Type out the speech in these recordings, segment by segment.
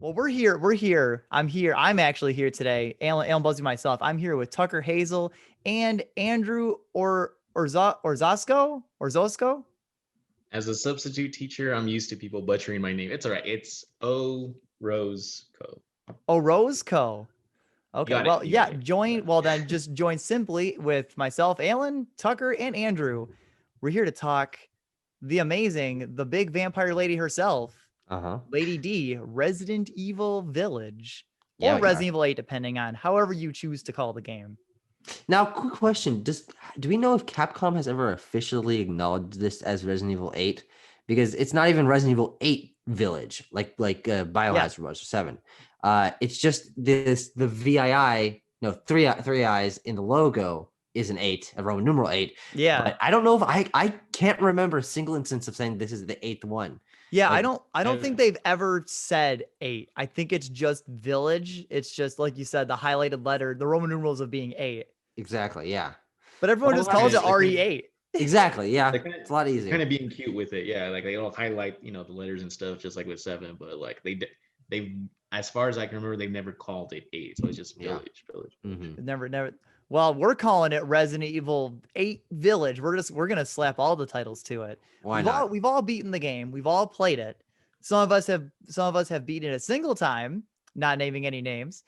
Well, we're here. We're here. I'm here. I'm actually here today. Alan Buzzy myself. I'm here with Tucker Hazel and Andrew Orzosco. As a substitute teacher, I'm used to people butchering my name. It's all right. It's O Rose Co. Orozco. You Okay. got it. Well, You got yeah. it. You got Join. Well, then just join simply with myself, Alan, Tucker, and Andrew. We're here to talk the amazing, the big vampire lady herself, Uh-huh. Lady D, Resident Evil Village, Yeah, or we are. Resident Evil 8, depending on however you choose to call the game. Now, quick question. Do we know if Capcom has ever officially acknowledged this as Resident Evil 8? Because it's not even Resident Evil 8 Village, like Yeah. Biohazard was, or 7. It's just the VII, no, three eyes in the logo is an 8, a Roman numeral 8. Yeah. But I don't know if I can't remember a single instance of saying this is the 8th one. Yeah, Like, I don't think they've ever said 8. I think it's just Village. It's just like you said, the highlighted letter, the Roman numerals of being 8. exactly, yeah. But everyone Well, just we'll have calls to it They're see. kind of, RE8. Exactly, yeah. they're kind of, It's a lot they're kind easier. of being cute with it. Yeah, like they don't highlight, the letters and stuff, just like with seven. But like they, as far as I can remember, they've never called it eight. So it's just Yeah. village. Mm-hmm. Never. Well, we're calling it Resident Evil 8 Village. We're gonna slap all the titles to it. Why not? We've all beaten the game. We've all played it. Some of us have beaten it a single time, not naming any names,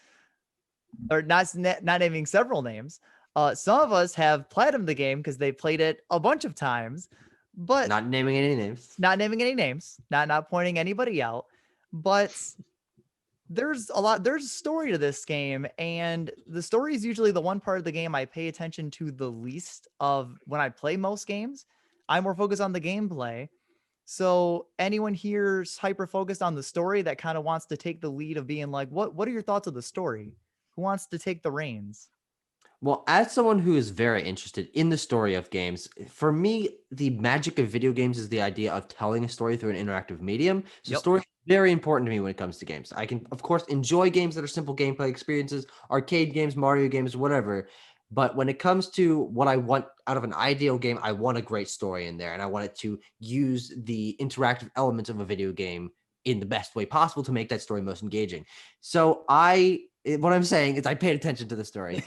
or not naming several names. Some of us have platinumed the game because they played it a bunch of times, but Not naming any names. not naming any names, not pointing anybody out. But there's a story to this game, and the story is usually the one part of the game I pay attention to the least of when I play most games. I'm more focused on the gameplay. So anyone here's hyper focused on the story that kind of wants to take the lead of being like, what are your thoughts of the story? Who wants to take the reins? Well, as someone who is very interested in the story of games, for me, the magic of video games is the idea of telling a story through an interactive medium. So, Yep. story is very important to me when it comes to games. I can, of course, enjoy games that are simple gameplay experiences, arcade games, Mario games, whatever. But when it comes to what I want out of an ideal game, I want a great story in there, and I want it to use the interactive elements of a video game in the best way possible to make that story most engaging. So, what I'm saying is I paid attention to the story.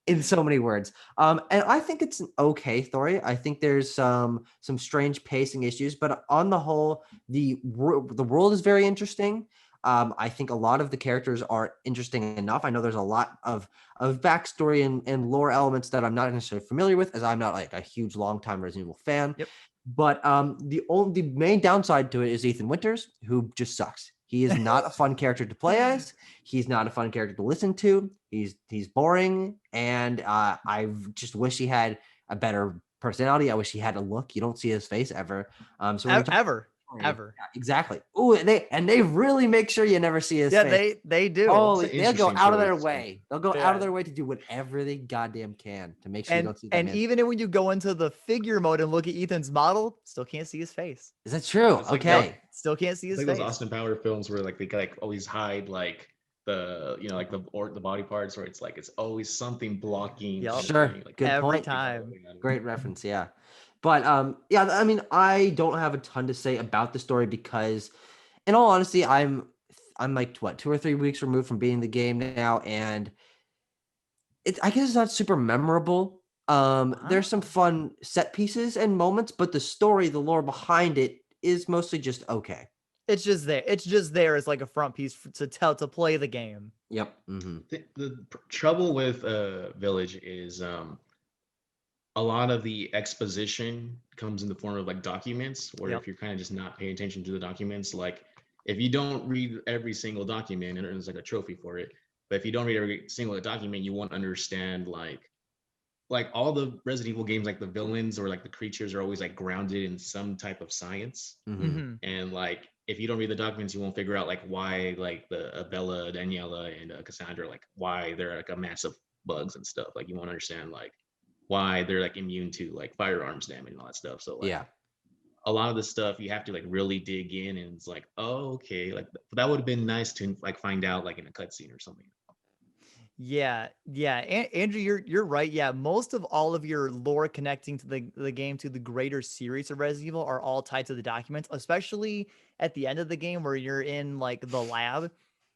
In so many words. And I think it's an okay story. I think there's some strange pacing issues, but on the whole, the world is very interesting. I think a lot of the characters are interesting enough. I know there's a lot of backstory and lore elements that I'm not necessarily familiar with, as I'm not like a huge long-time Resident Evil fan. Yep. But the main downside to it is Ethan Winters, who just sucks. He is not a fun character to play as. He's not a fun character to listen to. He's boring, and I just wish he had a better personality. I wish he had a look. You don't see his face ever. So when Ever. yeah, exactly. Ooh, they really make sure you never see his Yeah, face. they do. Oh, It's an they'll go interesting out of their choice. way. They'll go Yeah. out of their way to do whatever they goddamn can to make sure you don't see that And man. even when you go into the figure mode and look at Ethan's model, still can't see his face. Is that true? It's like Okay. Still can't see It's his like face. those Austin Power films where like they like always hide like the like the body parts where it's like it's always something blocking. Yup. Sure. Like, Good Every point. time. Great reference, yeah. But yeah, I mean, I don't have a ton to say about the story because in all honesty, I'm like what, 2 or 3 weeks removed from beating the game now, and I guess it's not super memorable. There's some fun set pieces and moments, but the story, the lore behind it is mostly just okay. It's just there. It's just there as like a front piece to play the game. Yep. Mm-hmm. the trouble with Village is a lot of the exposition comes in the form of like documents where Yep. if you're kind of just not paying attention to the documents, like if you don't read every single document, and there's like a trophy for it, but if you don't read every single document, you won't understand like all the Resident Evil games, like the villains or like the creatures are always like grounded in some type of science. Mm-hmm. Mm-hmm. And like if you don't read the documents, you won't figure out like why like the Bella, Daniela, and Cassandra, like why they're like a mass of bugs and stuff. Like you won't understand like why they're like immune to like firearms damage and all that stuff. So like Yeah. a lot of the stuff you have to like really dig in, and it's like, oh, okay, like that would have been nice to like find out like in a cutscene or something. Yeah, yeah. Andrew, you're right. Yeah, most of all of your lore connecting to the game to the greater series of Resident Evil are all tied to the documents, especially at the end of the game where you're in like the lab.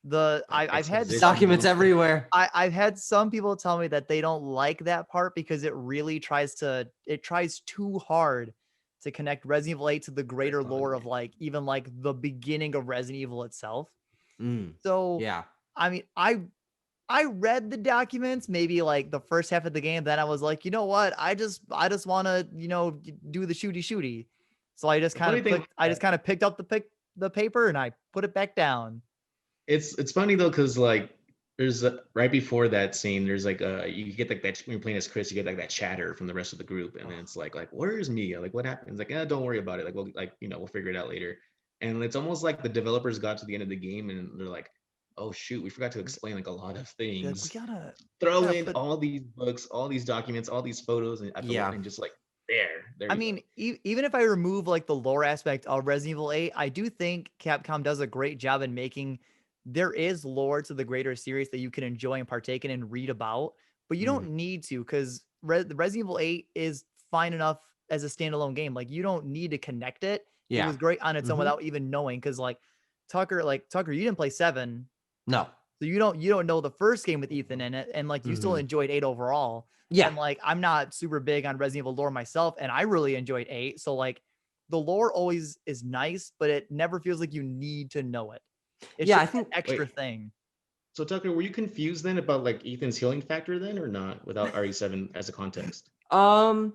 Like I've had some Documents exposition. everywhere. I've had some people tell me that they don't like that part because it tries too hard to connect Resident Evil 8 to the greater lore of like even like the beginning of Resident Evil itself. Mm, So yeah. I mean, I read the documents maybe like the first half of the game. Then I was like, you know what? I just want to do the shooty. So The funny thing with I that, just kind of picked up the paper and I put it back down. it's funny though, because like there's right before that scene, there's like you get like that when you're playing as Chris, you get like that chatter from the rest of the group, and then it's like where's Mia? Like what happens? Like don't worry about it. Like we'll figure it out later. And it's almost like the developers got to the end of the game and they're like, oh shoot, we forgot to explain like a lot of They're like, things. we Throw gotta in put. all these books, all these documents, all these photos, and at the Yeah. and just like there I you go. mean, even if I remove like the lore aspect of Resident Evil 8, I do think Capcom does a great job in making there is lore to the greater series that you can enjoy and partake in and read about, but you Mm, don't need to because Resident Evil 8 is fine enough as a standalone game. Like you don't need to connect it. It yeah. was great on its own Hmm. without even knowing because Tucker, you didn't play 7, No. so you don't know the first game with Ethan in it, and like you still Hmm. enjoyed 8 overall. Yeah. And like I'm not super big on Resident Evil lore myself, and I really enjoyed 8. So like the lore always is nice, but it never feels like you need to know it. It's Yeah. just I that think. extra Wait, thing. so Tucker, were you confused then about like Ethan's healing factor then or not without RE7 as a context? Um,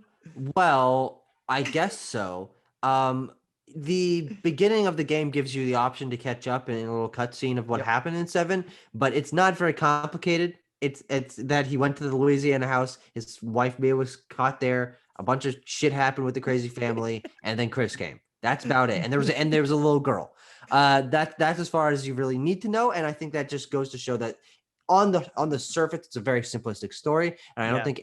well, I guess so. Um, the beginning of the game gives you the option to catch up in a little cutscene of what Yep. happened in 7, but it's not very complicated. It's that he went to the Louisiana house, his wife Mia was caught there, a bunch of shit happened with the crazy family, and then Chris came. That's about it. And there was a little girl. That's as far as you really need to know, and I think that just goes to show that on the surface it's a very simplistic story, and I don't Yeah. think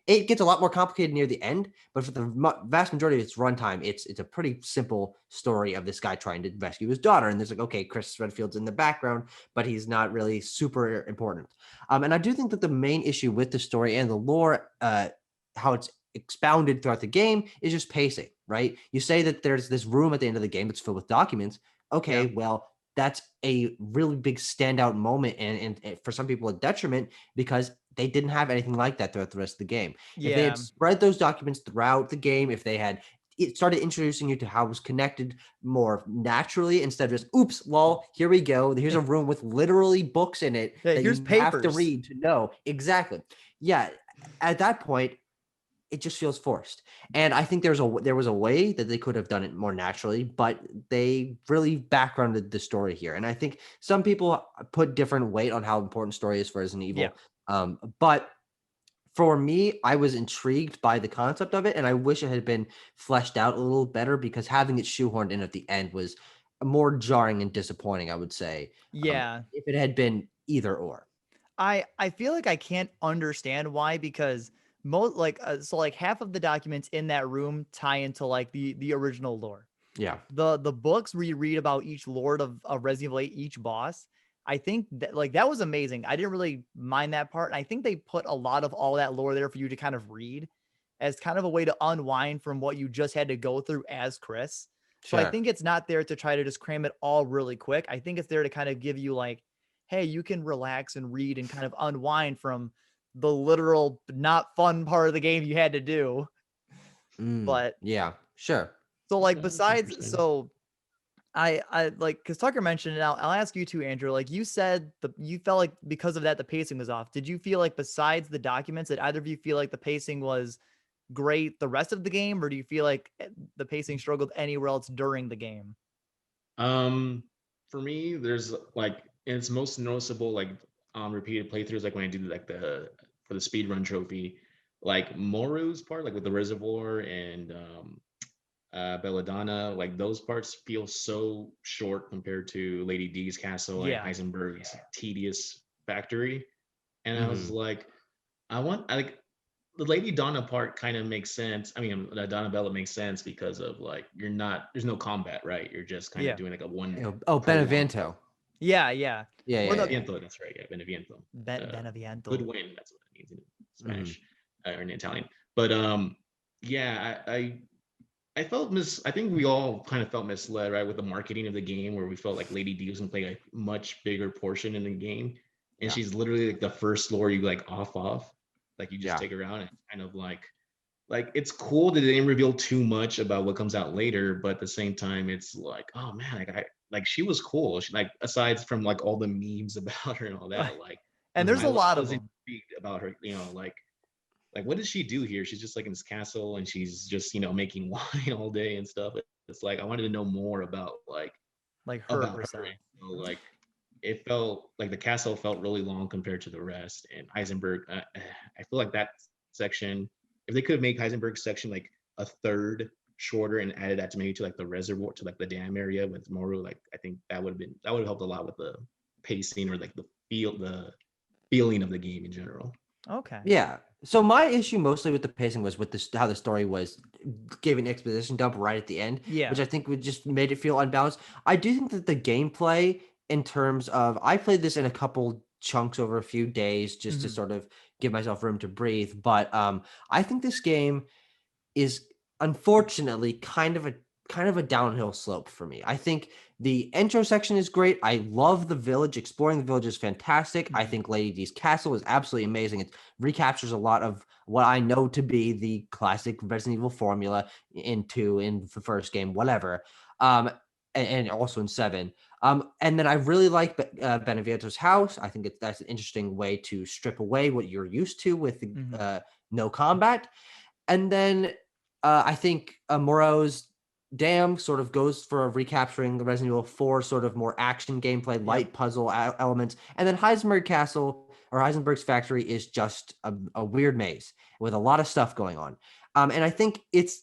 it gets a lot more complicated near the end, but for the vast majority of its runtime, it's a pretty simple story of this guy trying to rescue his daughter. And there's like, okay, Chris Redfield's in the background, but he's not really super important. And I do think that the main issue with the story and the lore, how it's expounded throughout the game, is just pacing. Right? You say that there's this room at the end of the game that's filled with documents. Okay, Yeah. well, that's a really big standout moment, and for some people a detriment because they didn't have anything like that throughout the rest of the game. If they Yeah. had spread those documents throughout the game, if they had it started introducing you to how it was connected more naturally instead of just oops, lol, here we go. Here's a room with literally books in it Yeah, that here's you have to papers. read to know exactly. Yeah, at that point, it just feels forced. And I think there was a way that they could have done it more naturally, but they really backgrounded the story here. And I think some people put different weight on how important story is for Resident Yeah. Evil. But for me, I was intrigued by the concept of it, and I wish it had been fleshed out a little better because having it shoehorned in at the end was more jarring and disappointing, I would say, Yeah. if it had been either or. I feel like I can't understand why because most like half of the documents in that room tie into like the original lore. Yeah. The books where you read about each lord of Resident Evil 8, each boss, I think that like that was amazing. I didn't really mind that part. And I think they put a lot of all that lore there for you to kind of read as kind of a way to unwind from what you just had to go through as Chris. So I Sure. think it's not there to try to just cram it all really quick. I think it's there to kind of give you like, hey, you can relax and read and kind of unwind from the literal not fun part of the game you had to do. But Yeah. Sure. so like That's besides interesting. so I like because Tucker mentioned it. I'll ask you too, Andrew. Like you said, you felt like because of that the pacing was off. Did you feel like besides the documents, that either of you feel like the pacing was great the rest of the game, or do you feel like the pacing struggled anywhere else during the game? Um, for me, there's like it's most noticeable like on repeated playthroughs, like when I do like the for the speed run trophy, like Moru's part, like with the reservoir and Belladonna, like those parts feel so short compared to Lady D's castle and Yeah, Heisenberg's tedious factory. And I was Hmm. like, like the Lady Donna part kind of makes sense. I mean, the Donna Bella makes sense because of like there's no combat, right? You're just kind of yeah, doing like a one Oh, prolonged. Benevento. yeah. Yeah, Or yeah, the yeah. Beneviento, that's right. Yeah, Beneviento. Beneviento. Good win. That's what it means in Mhm. Spanish or in Italian. But yeah, I felt I think we all kind of felt misled, right, with the marketing of the game, where we felt like Lady D was gonna play a much bigger portion in the game, and Yeah. she's literally like the first floor you like off, like you just Yeah. take her out and kind of like it's cool that they didn't reveal too much about what comes out later, but at the same time, it's like, oh man, like she was cool. She, like aside from like all the memes about her and all that, like And there's I a lot of was them. intrigued about her, like what does she do here? She's just like in this castle and she's just making wine all day and stuff. It's like I wanted to know more about Like her about her. herself. So like it felt like the castle felt really long compared to the rest. And Heisenberg, I feel like that section, if they could make Heisenberg's section like a third shorter and added that to maybe to like the reservoir to like the dam area with Moru, like I think that would have helped a lot with the pacing or like the feeling of the game in general. Okay. Yeah. So my issue mostly with the pacing was with this how the story was giving exposition dump right at the end, Yeah. which I think would just made it feel unbalanced. I do think that the gameplay in terms of I played this in a couple chunks over a few days just to Mhm. sort of give myself room to breathe. But I think this game is unfortunately kind of a downhill slope for me. I think the intro section is great. I love the village. Exploring the village is fantastic. I Mhm. think Lady D's castle is absolutely amazing. It recaptures a lot of what I know to be the classic Resident Evil formula in the first game, whatever. And also in 7. And then I really like Beneviento's house. I think that's an interesting way to strip away what you're used to with the, Mhm. no combat. And then I think Moreau's Dam sort of goes for recapturing the Resident Evil 4 sort of more action gameplay, Yep. light puzzle elements. And then Heisenberg Castle or Heisenberg's Factory is just a weird maze with a lot of stuff going on. And I think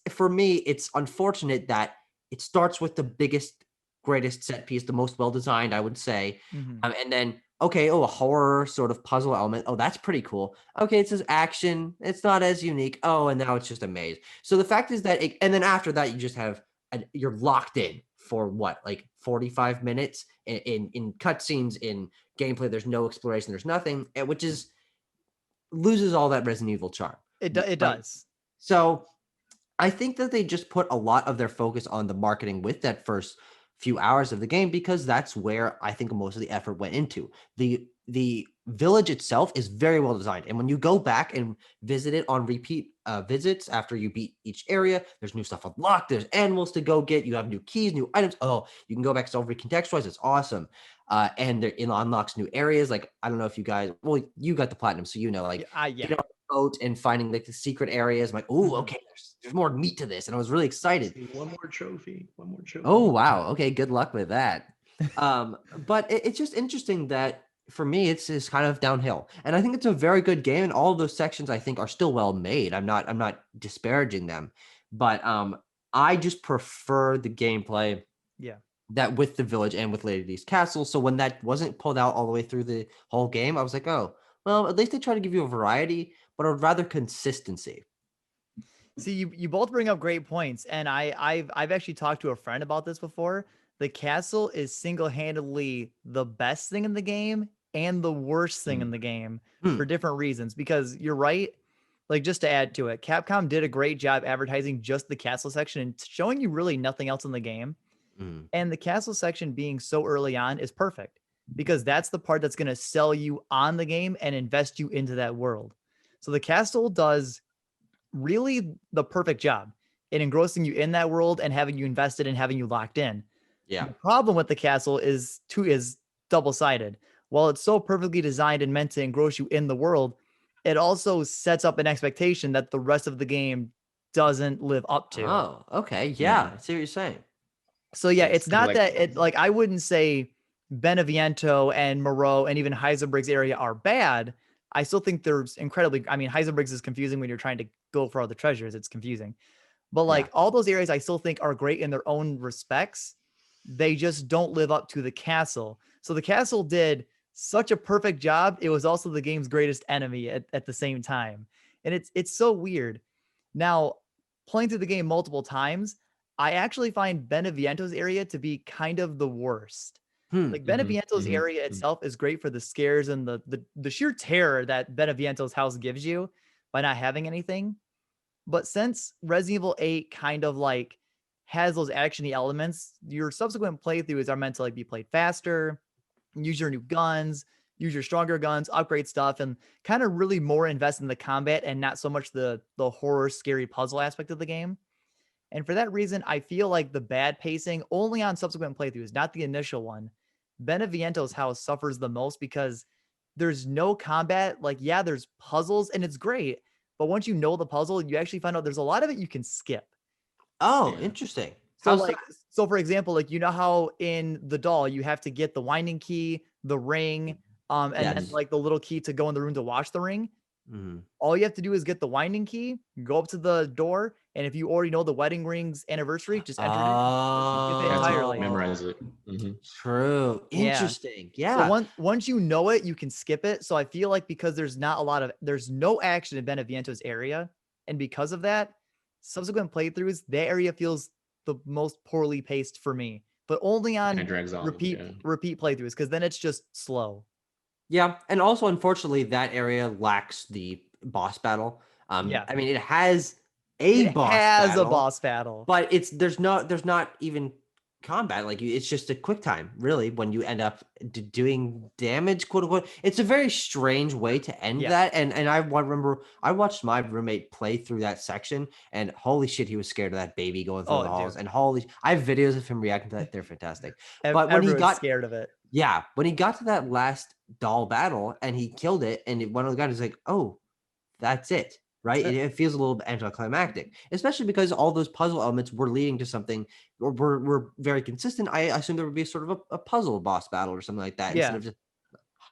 for me, it's unfortunate that it starts with the biggest, greatest set piece, the most well designed, I would say. Mhm. And then, okay, a horror sort of puzzle element. Oh, that's pretty cool. Okay, it says action. It's not as unique. Oh, and now it's just a maze. So the fact is that, and then after that, you just have, you're locked in for what, like 45 minutes in cutscenes, in gameplay. There's no exploration. There's nothing, which is loses all that Resident Evil charm. It Right. does. So I think that they just put a lot of their focus on the marketing with that first few hours of the game because that's where I think most of the effort went into. The village itself is very well designed, and when you go back and visit it on repeat visits after you beat each area, there's new stuff unlocked. There's animals to go get. You have new keys, new items. Oh, you can go back and recontextualize. It's awesome. And it unlocks new areas. Like I don't know if you guys, well, you got the platinum, so you know, like Yeah. boat and finding like the secret areas. I'm like, oh, Mhm. okay, there's more meat to this, and I was really excited. See, one more trophy. One more Oh trophy. wow, okay, good luck with that. But it's just interesting that for me, it's kind of downhill, and I think it's a very good game, and all of those sections I think are still well made. I'm not disparaging them, but I just prefer the gameplay Yeah. that with the village and with Lady D's castle. So when that wasn't pulled out all the way through the whole game, I was like, oh, well, at least they try to give you a variety, but I'd rather consistency. See, you both bring up great points, and I've actually talked to a friend about this before. The castle is single-handedly the best thing in the game and the worst thing in Mm. the game Hmm. for different reasons. Because you're right, like just to add to it, Capcom did a great job advertising just the castle section and showing you really nothing else in the game. Mm. And the castle section being so early on is perfect because that's the part that's going to sell you on the game and invest you into that world. So the castle does really the perfect job in engrossing you in that world and having you invested and having you locked in. Yeah. The problem with the castle is double-sided. While it's so perfectly designed and meant to engross you in the world, it also sets up an expectation that the rest of the game doesn't live up to. Oh, okay. Yeah, Mm. I see what you're saying. So yeah, It's it's kind of not like that it like I wouldn't say Beneviento and Moreau and even Heisenberg's area are bad. I still think there's incredibly, I mean, Heisenberg's is confusing when you're trying to go for all the treasures. It's confusing. But Yeah. like all those areas I still think are great in their own respects. They just don't live up to the castle. So the castle did such a perfect job. It was also the game's greatest enemy at the same time. And it's so weird. Now, playing through the game multiple times, I actually find Beneviento's area to be kind of the worst. Like Mhm, Beneviento's mhm, area mm. itself is great for the scares and the sheer terror that Beneviento's house gives you by not having anything. But since Resident Evil 8 kind of like has those actiony elements, your subsequent playthroughs are meant to like be played faster, use your new guns, use your stronger guns, upgrade stuff, and kind of really more invest in the combat and not so much the horror, scary puzzle aspect of the game. And for that reason, I feel like the bad pacing only on subsequent playthroughs, not the initial one. Beneviento's house suffers the most because there's no combat. Like, yeah, there's puzzles and it's great. But once you know the puzzle, you actually find out there's a lot of it you can skip. Oh, Yeah. interesting. So, How's that? like, so for example, like you know how in the doll you have to get the winding key, the ring, and then Yes. like the little key to go in the room to wash the ring. Mhm. All you have to do is get the winding key, go up to the door, and if you already know the wedding ring's anniversary, just enter it in. You skip it That's it. entirely. Memorize Oh, it. Mhm. true. Yeah. Interesting. So Yeah. once you know it, you can skip it. So I feel like because there's no action in Beneviento's area, and because of that, subsequent playthroughs, that area feels the most poorly paced for me. But only And on it drags on. repeat Yeah. repeat playthroughs, because then it's just slow. Yeah, and also unfortunately that area lacks the boss battle. Yeah. I mean it has a It boss has a battle, boss battle. but there's not even combat. Like it's just a quick time, really, when you end up doing damage, quote unquote. It's a very strange way to end Yeah. that. And remember I watched my roommate play through that section, and holy shit, he was scared of that baby going through Oh, the halls. dude. And I have videos of him reacting to that. They're fantastic. But when he Everyone's got scared of it. yeah, when he got to that last doll battle and he killed it, and one of the guys was like, "Oh, that's it." Right? It feels a little bit anticlimactic, especially because all those puzzle elements were leading to something, or were very consistent. I assume there would be sort of a puzzle boss battle or something like that instead Yeah. of just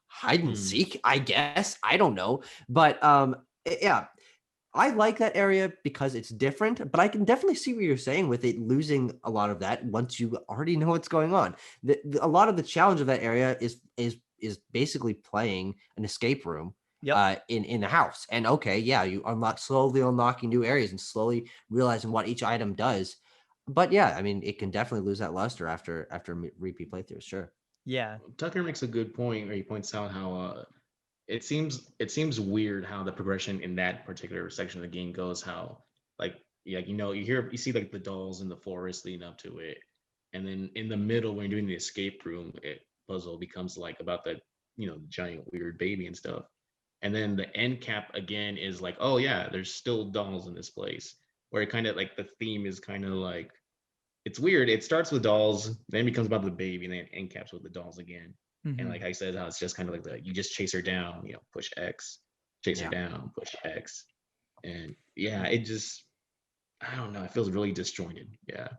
hide and Mm. seek. I guess I don't know, but yeah, I like that area because it's different, but I can definitely see what you're saying with it losing a lot of that once you already know what's going on. A lot of the challenge of that area is basically playing an escape room Yep. in the house. And okay, yeah, you slowly unlocking new areas and slowly realizing what each item does. But yeah, I mean, it can definitely lose that luster after repeat playthroughs. Sure. Yeah. Tucker makes a good point where he points out how it seems weird how the progression in that particular section of the game goes. How like yeah, you see like the dolls in the forest leading up to it, and then in the middle when you're doing the escape room puzzle becomes like about the giant weird baby and stuff, and then the end cap again is like, oh yeah, there's still dolls in this place, where it kind of like the theme is kind of like it's weird. It starts with dolls, then it becomes about the baby, and then it end caps with the dolls again. And Mhm. like I said, how it's just kind of like you just chase her down, push X, chase her Yeah. down, push X. And yeah, it just I don't know, it feels really disjointed. Yeah.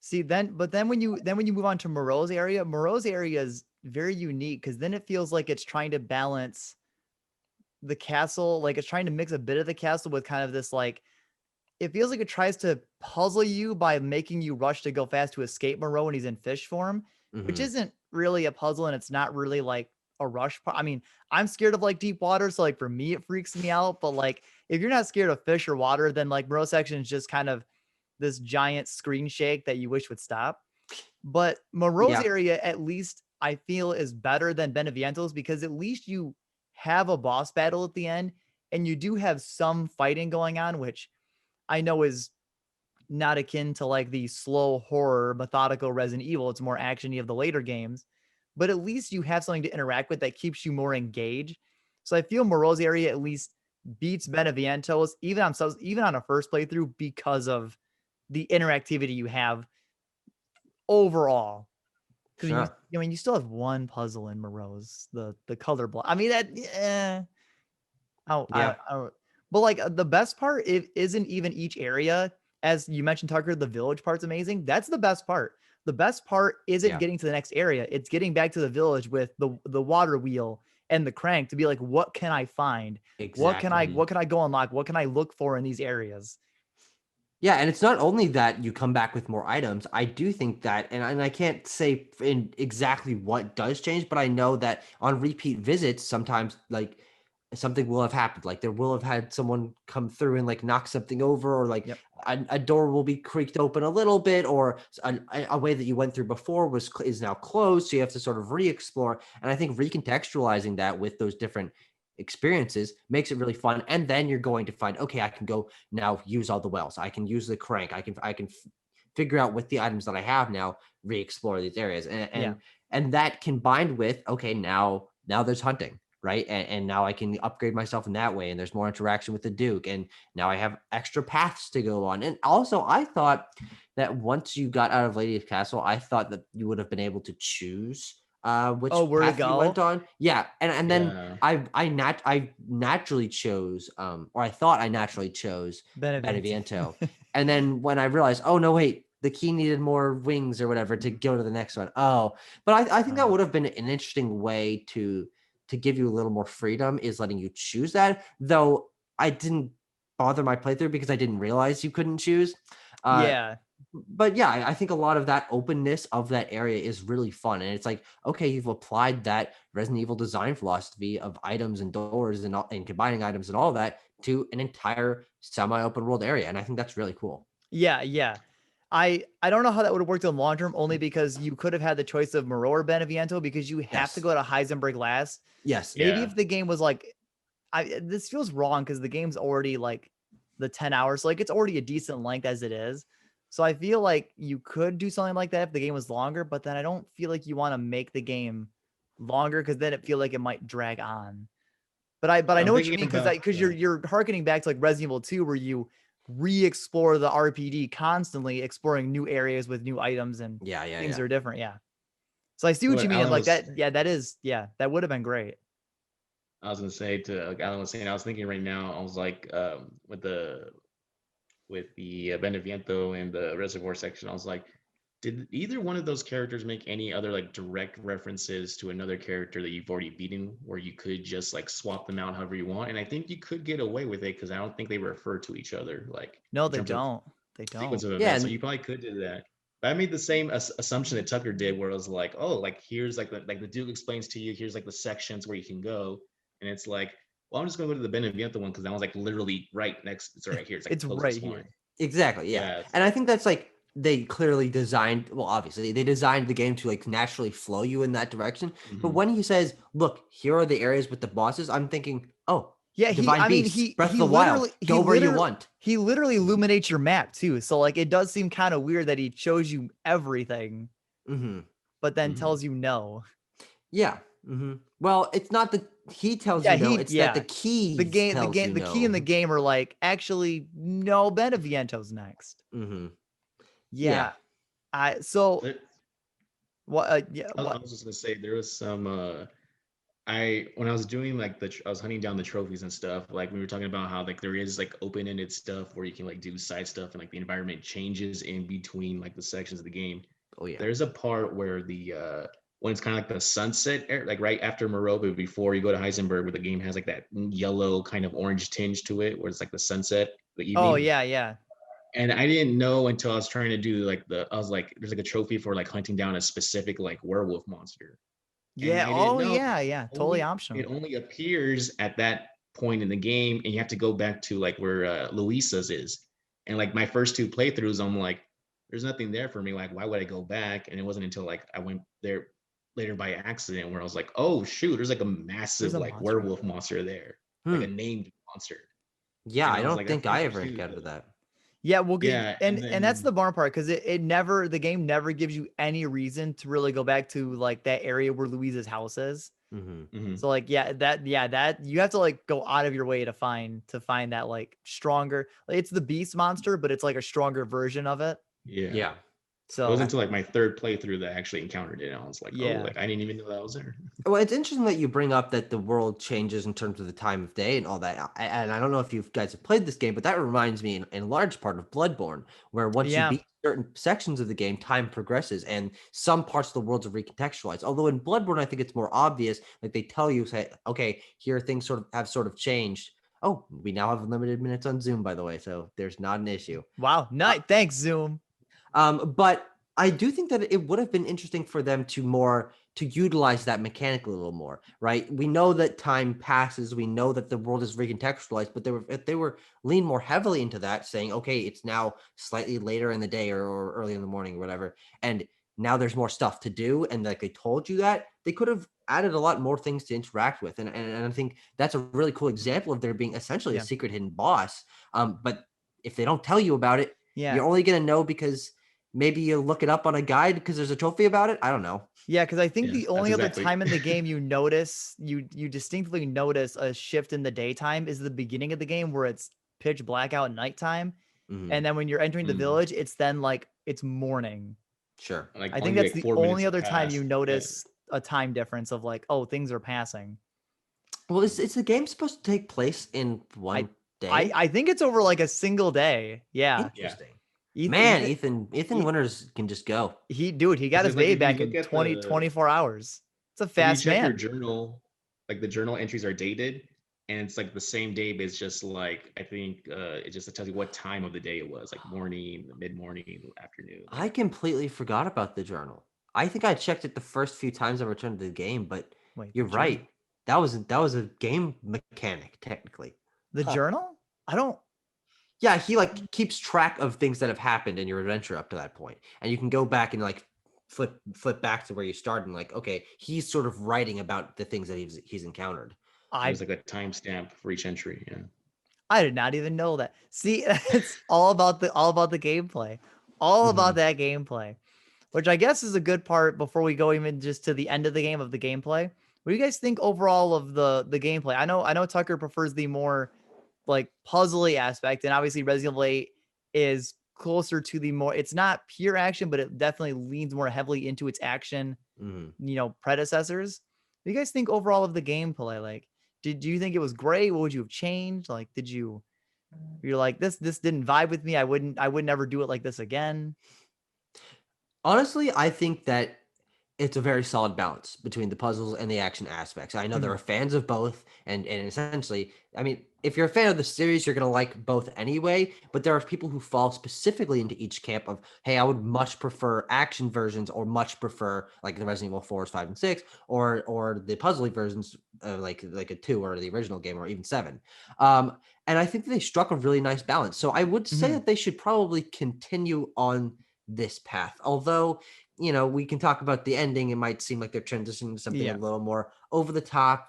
See, then when you move on to Moreau's area is very unique because then it feels like it's trying to balance the castle, like it's trying to mix a bit of the castle with kind of this like it feels like it tries to puzzle you by making you rush to go fast to escape Moreau when he's in fish form, which Hmm. isn't really a puzzle and it's not really like a rush part. I mean, I'm scared of like deep water, so like for me it freaks me out. But like if you're not scared of fish or water, then like Moreau section is just kind of this giant screen shake that you wish would stop. But Moreau's Yeah. area, at least I feel, is better than Beneviento's because at least you have a boss battle at the end and you do have some fighting going on, which I know is not akin to like the slow horror, methodical Resident Evil. It's more actiony of the later games, but at least you have something to interact with that keeps you more engaged. So I feel Moreau's area at least beats Beneviento's even on a first playthrough because of the interactivity you have overall. Because Sure. I mean, you still have one puzzle in Moreau's, the color block. I mean, that, Yeah. but like the best part, it isn't even each area. As you mentioned, Tucker, the village part's amazing. That's the best part. The best part isn't Yeah. getting to the next area. It's getting back to the village with the water wheel and the crank to be like, what can I find? Exactly. What can I go unlock? What can I look for in these areas? Yeah, and it's not only that you come back with more items. I do think that, and I can't say in exactly what does change, but I know that on repeat visits, sometimes like something will have happened. Like there will have had someone come through and like knock something over, or like Yep. a door will be creaked open a little bit, or a way that you went through before is now closed. So you have to sort of re-explore. And I think recontextualizing that with those different experiences makes it really fun. And then you're going to find, okay, I can go now use all the wells. I can use the crank. I can figure out with the items that I have now, re-explore these areas. Yeah. And that combined with, okay, now there's hunting, right? And now I can upgrade myself in that way. And there's more interaction with the Duke. And now I have extra paths to go on. And also I thought that once you got out of Lady's Castle, I thought that you would have been able to choose which Oh, where to path you went go? on. Yeah. And then Yeah. I naturally chose, or I thought I naturally chose Beneviento. And then when I realized, oh no, wait, the key needed more wings or whatever to go to the next one. Oh, but I think that would have been an interesting way to give you a little more freedom, is letting you choose that. Though I didn't bother my playthrough because I didn't realize you couldn't choose. Yeah. But yeah, I think a lot of that openness of that area is really fun. And it's like, okay, you've applied that Resident Evil design philosophy of items and doors and combining items and all that to an entire semi-open world area. And I think that's really cool. Yeah, yeah. I don't know how that would have worked in long term, only because you could have had the choice of Moreau or Beneviento, because you have to Yes. go to Heisenberg last. Yes. Maybe Yeah. if the game was like, this feels wrong because the game's already like the 10 hours, so like it's already a decent length as it is. So I feel like you could do something like that if the game was longer, but then I don't feel like you want to make the game longer because then it feel like it might drag on. But I I'm know what you thinking mean, about because you're harkening back to like Resident Evil 2, where you re-explore the RPD constantly, exploring new areas with new items and Yeah. Yeah. things Yeah. are different. Yeah. So I see what what you mean. And Alan like was. that, yeah, that would have been great. I was gonna say to like Alan was saying. I was thinking right now. I was like, with the Beneviento and the Reservoir section. I was like, did either one of those characters make any other like direct references to another character that you've already beaten, where you could just like swap them out however you want? And I think you could get away with it because I don't think they refer to each other like No, in they terms of don't. They sequence don't. of Yeah. events. So you probably could do that. But I made the same assumption that Tucker did, where it was like, oh, like here's like the Duke explains to you, here's like the sections where you can go, and it's like, well, I'm just gonna go to the Beneviento one because that one's like literally right next. It's right here. It's like It's the right closest one. here. Exactly. Yeah. Yeah. And I think that's like they clearly designed, well, obviously they designed the game to like naturally flow you in that direction. But Mhm. when he says, look, here are the areas with the bosses, I'm thinking, oh, Yeah, Divine Beasts, Breath of the Wild, go where you want. he literally illuminates your map too. So like it does seem kind of weird that he shows you everything, Hmm. but then Mhm. tells you no. Yeah. Well, it's not that he tells Yeah, you no, it's that the keys tells you the key in the no. game are like, actually, no, Beneviento's next. Hmm. Yeah. Yeah. So There- what yeah, I what was just gonna say there was some I when I was doing like I was hunting down the trophies and stuff, like we were talking about how like there is like open-ended stuff where you can like do side stuff and like the environment changes in between like the sections of the game. Oh yeah. There's a part where the when it's kind of like the sunset like right after Morova before you go to Heisenberg, where the game has like that yellow kind of orange tinge to it, where it's like the sunset, the oh evening. yeah, yeah. And I didn't know until I was trying to do like I was like, there's like a trophy for like hunting down a specific like werewolf monster. And Yeah. I didn't Oh know yeah, yeah. Totally it optional. only appears at that point in the game, and you have to go back to like where Luisa's is. And like my first two playthroughs, I'm like, there's nothing there for me. Like, why would I go back? And it wasn't until like I went there later by accident where I was like, oh shoot, there's like a There's massive a like monster. werewolf monster there, like Hmm. a named monster. Yeah, And I I was don't like, that's think I ever interesting. encountered that. Yeah, well, Yeah, and that's the barn part, because it never, the game never gives you any reason to really go back to like that area where Louise's house is. Hmm. mhm. So like that you have to like go out of your way to find that like stronger. Like, it's the beast monster, but it's like a stronger version of it. Yeah. Yeah. It wasn't So until like my third playthrough that I actually encountered it. And I was like, oh, yeah, like I didn't even know that was there. Well, it's interesting that you bring up that the world changes in terms of the time of day and all that. And I don't know if you guys have played this game, but that reminds me in large part of Bloodborne, where once you yeah, beat certain sections of the game, time progresses and some parts of the worlds are recontextualized. Although in Bloodborne, I think it's more obvious. Like they tell you, say, okay, here things sort of changed. Oh, we now have unlimited minutes on Zoom, by the way, so there's not an issue. wow, nice, thanks Zoom. But I do think that it would have been interesting for them to more to utilize that mechanically a little more, right? We know that time passes. We know that the world is recontextualized, but if they were lean more heavily into that, saying, okay, it's now slightly later in the day or early in the morning or whatever, and now there's more stuff to do, and like they told you that, they could have added a lot more things to interact with. And I think that's a really cool example of there being essentially a Yeah. secret hidden boss. But if they don't tell you about it, Yeah. you're only going to know because maybe you look it up on a guide because there's a trophy about it. I don't know. Yeah, because I think Yeah, the only that's other exactly. time in the game you notice you distinctly notice a shift in the daytime is the beginning of the game where it's pitch black out nighttime, Mhm. and then when you're entering the Mm. village, it's then like it's morning. Sure. Like I think only that's like the 4 minutes only have other time you passed. notice a time difference of like, oh, things are passing. Well, is the game supposed to take place in one day? I think it's over like a single day. Yeah. Interesting. Ethan, Man, Ethan, Ethan Winters can just go. he got 'Cause his like baby if you back look in at 24 hours. It's a if you fast check your man. journal, like the journal entries are dated, and it's like the same day, but it's just like I think it just tells you what time of the day it was, like morning, mid morning, afternoon. I completely forgot about the journal. I think I checked it the first few times I returned to the game, but Wait, you're the journal? right. That was a game mechanic, technically. The Huh. journal? I don't. Yeah, he like keeps track of things that have happened in your adventure up to that point, and you can go back and like flip back to where you started, and like, okay, he's sort of writing about the things that he's encountered. There's I like a timestamp for each entry. Yeah. I did not even know that. See, it's all about the gameplay. All about that gameplay. Which I guess is a good part before we go even just to the end of the game of the gameplay. What do you guys think overall of the gameplay? I know Tucker prefers the more like puzzly aspect, and obviously Resident Evil 8 is closer to the more, it's not pure action, but it definitely leans more heavily into its action, Mhm. predecessors. What do you guys think overall of the gameplay? Like, do you think it was great? What would you have changed? Like, you're like, this didn't vibe with me. I would never do it like this again. Honestly, I think that it's a very solid balance between the puzzles and the action aspects. I know there Mhm. are fans of both, and essentially, I mean, if you're a fan of the series, you're gonna like both anyway. But there are people who fall specifically into each camp of, hey, I would much prefer action versions, or much prefer like the Resident Evil 4s, 5, and 6, or the puzzly versions, like a 2 or the original game, or even 7. And I think they struck a really nice balance. So I would say Mhm. that they should probably continue on this path, although we can talk about the ending. It might seem like they're transitioning to something a Yeah. little more over the top,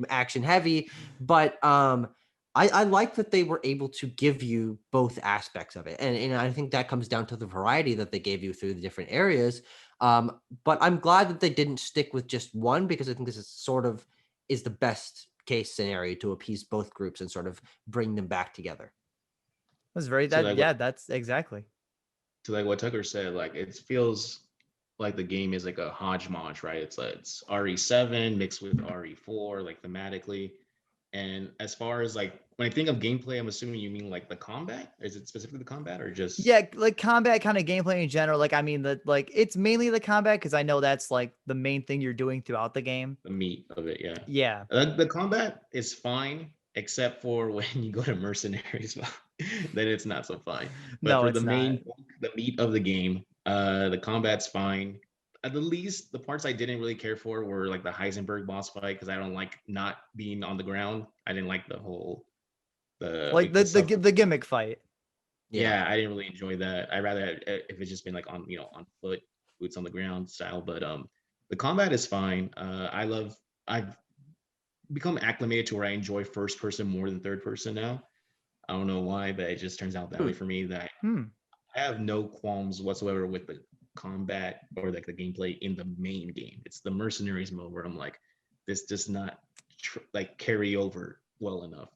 action heavy, but I like that they were able to give you both aspects of it, and I think that comes down to the variety that they gave you through the different areas. But I'm glad that they didn't stick with just one, because I think this is sort of is the best case scenario to appease both groups and sort of bring them back together. That's very So that like yeah, what that's exactly. to like what Tucker said, like it feels like the game is like a hodgepodge, right? It's RE7 mixed with RE4, like thematically. And as far as like when I think of gameplay, I'm assuming you mean like the combat. Is it specifically the combat or just Yeah, like combat kind of gameplay in general. Like, I mean, it's mainly the combat because I know that's like the main thing you're doing throughout the game. the meat of it? Yeah. Yeah. The combat is fine, except for when you go to mercenaries, then it's not so fine. But No, for the it's not. main, the meat of the game, the combat's fine. At the least, the parts I didn't really care for were like the Heisenberg boss fight, because I don't like not being on the ground. I didn't like the whole Like like the self. the gimmick fight. Yeah. Yeah, I didn't really enjoy that. I rather if it's just been like on on foot, boots on the ground style. But the combat is fine. I've become acclimated to where I enjoy first person more than third person now. I don't know why, but it just turns out that way for me, that Hmm. I have no qualms whatsoever with the combat or like the gameplay in the main game. It's the mercenaries mode where I'm like, this does not like carry over well enough.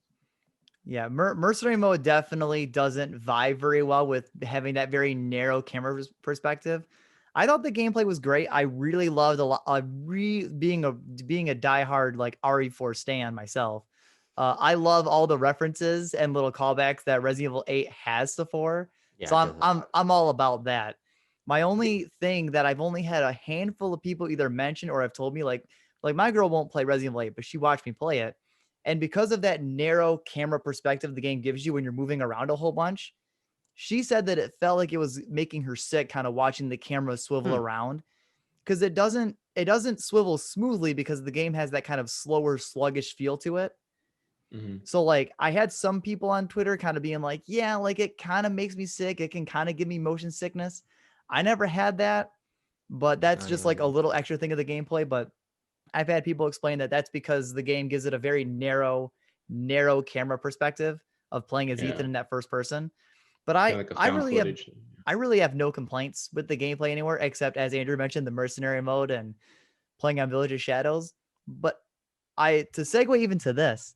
Yeah, mercenary mode definitely doesn't vibe very well with having that very narrow camera perspective. I thought the gameplay was great. I really loved a lot. Being a diehard like RE4 stan myself. I love all the references and little callbacks that Resident Evil 8 has to 4. Yeah, So it I'm does a I'm lot. I'm all about that. My only thing that I've only had a handful of people either mention or have told me, like my girl won't play Resident Evil 8, but she watched me play it. And because of that narrow camera perspective the game gives you when you're moving around a whole bunch, she said that it felt like it was making her sick kind of watching the camera swivel Hmm. around. because it doesn't swivel smoothly because the game has that kind of slower, sluggish feel to it. Mhm. So like I had some people on Twitter kind of being like, yeah, like it kind of makes me sick. It can kind of give me motion sickness. I never had that, but that's just like a little extra thing of the gameplay. But I've had people explain that that's because the game gives it a very narrow camera perspective of playing as Yeah. Ethan in that first person. But Kind of like a found footage. I really have no complaints with the gameplay anywhere, except as Andrew mentioned, the mercenary mode and playing on Village of Shadows. But to segue even to this,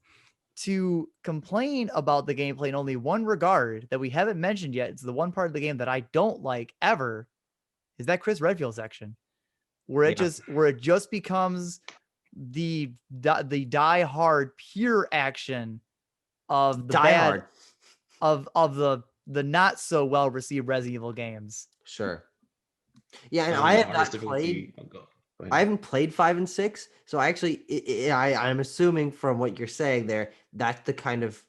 to complain about the gameplay in only one regard that we haven't mentioned yet, it's the one part of the game that I don't like ever, is that Chris Redfield section Yeah. where it just becomes the die hard pure action of the Die bad Hard. of the not so well received Resident Evil games. Sure. Yeah, and On I the have hardest not played. difficulty. Go I ahead. haven't played 5 and 6, so I actually, I'm assuming from what you're saying there, that's the kind of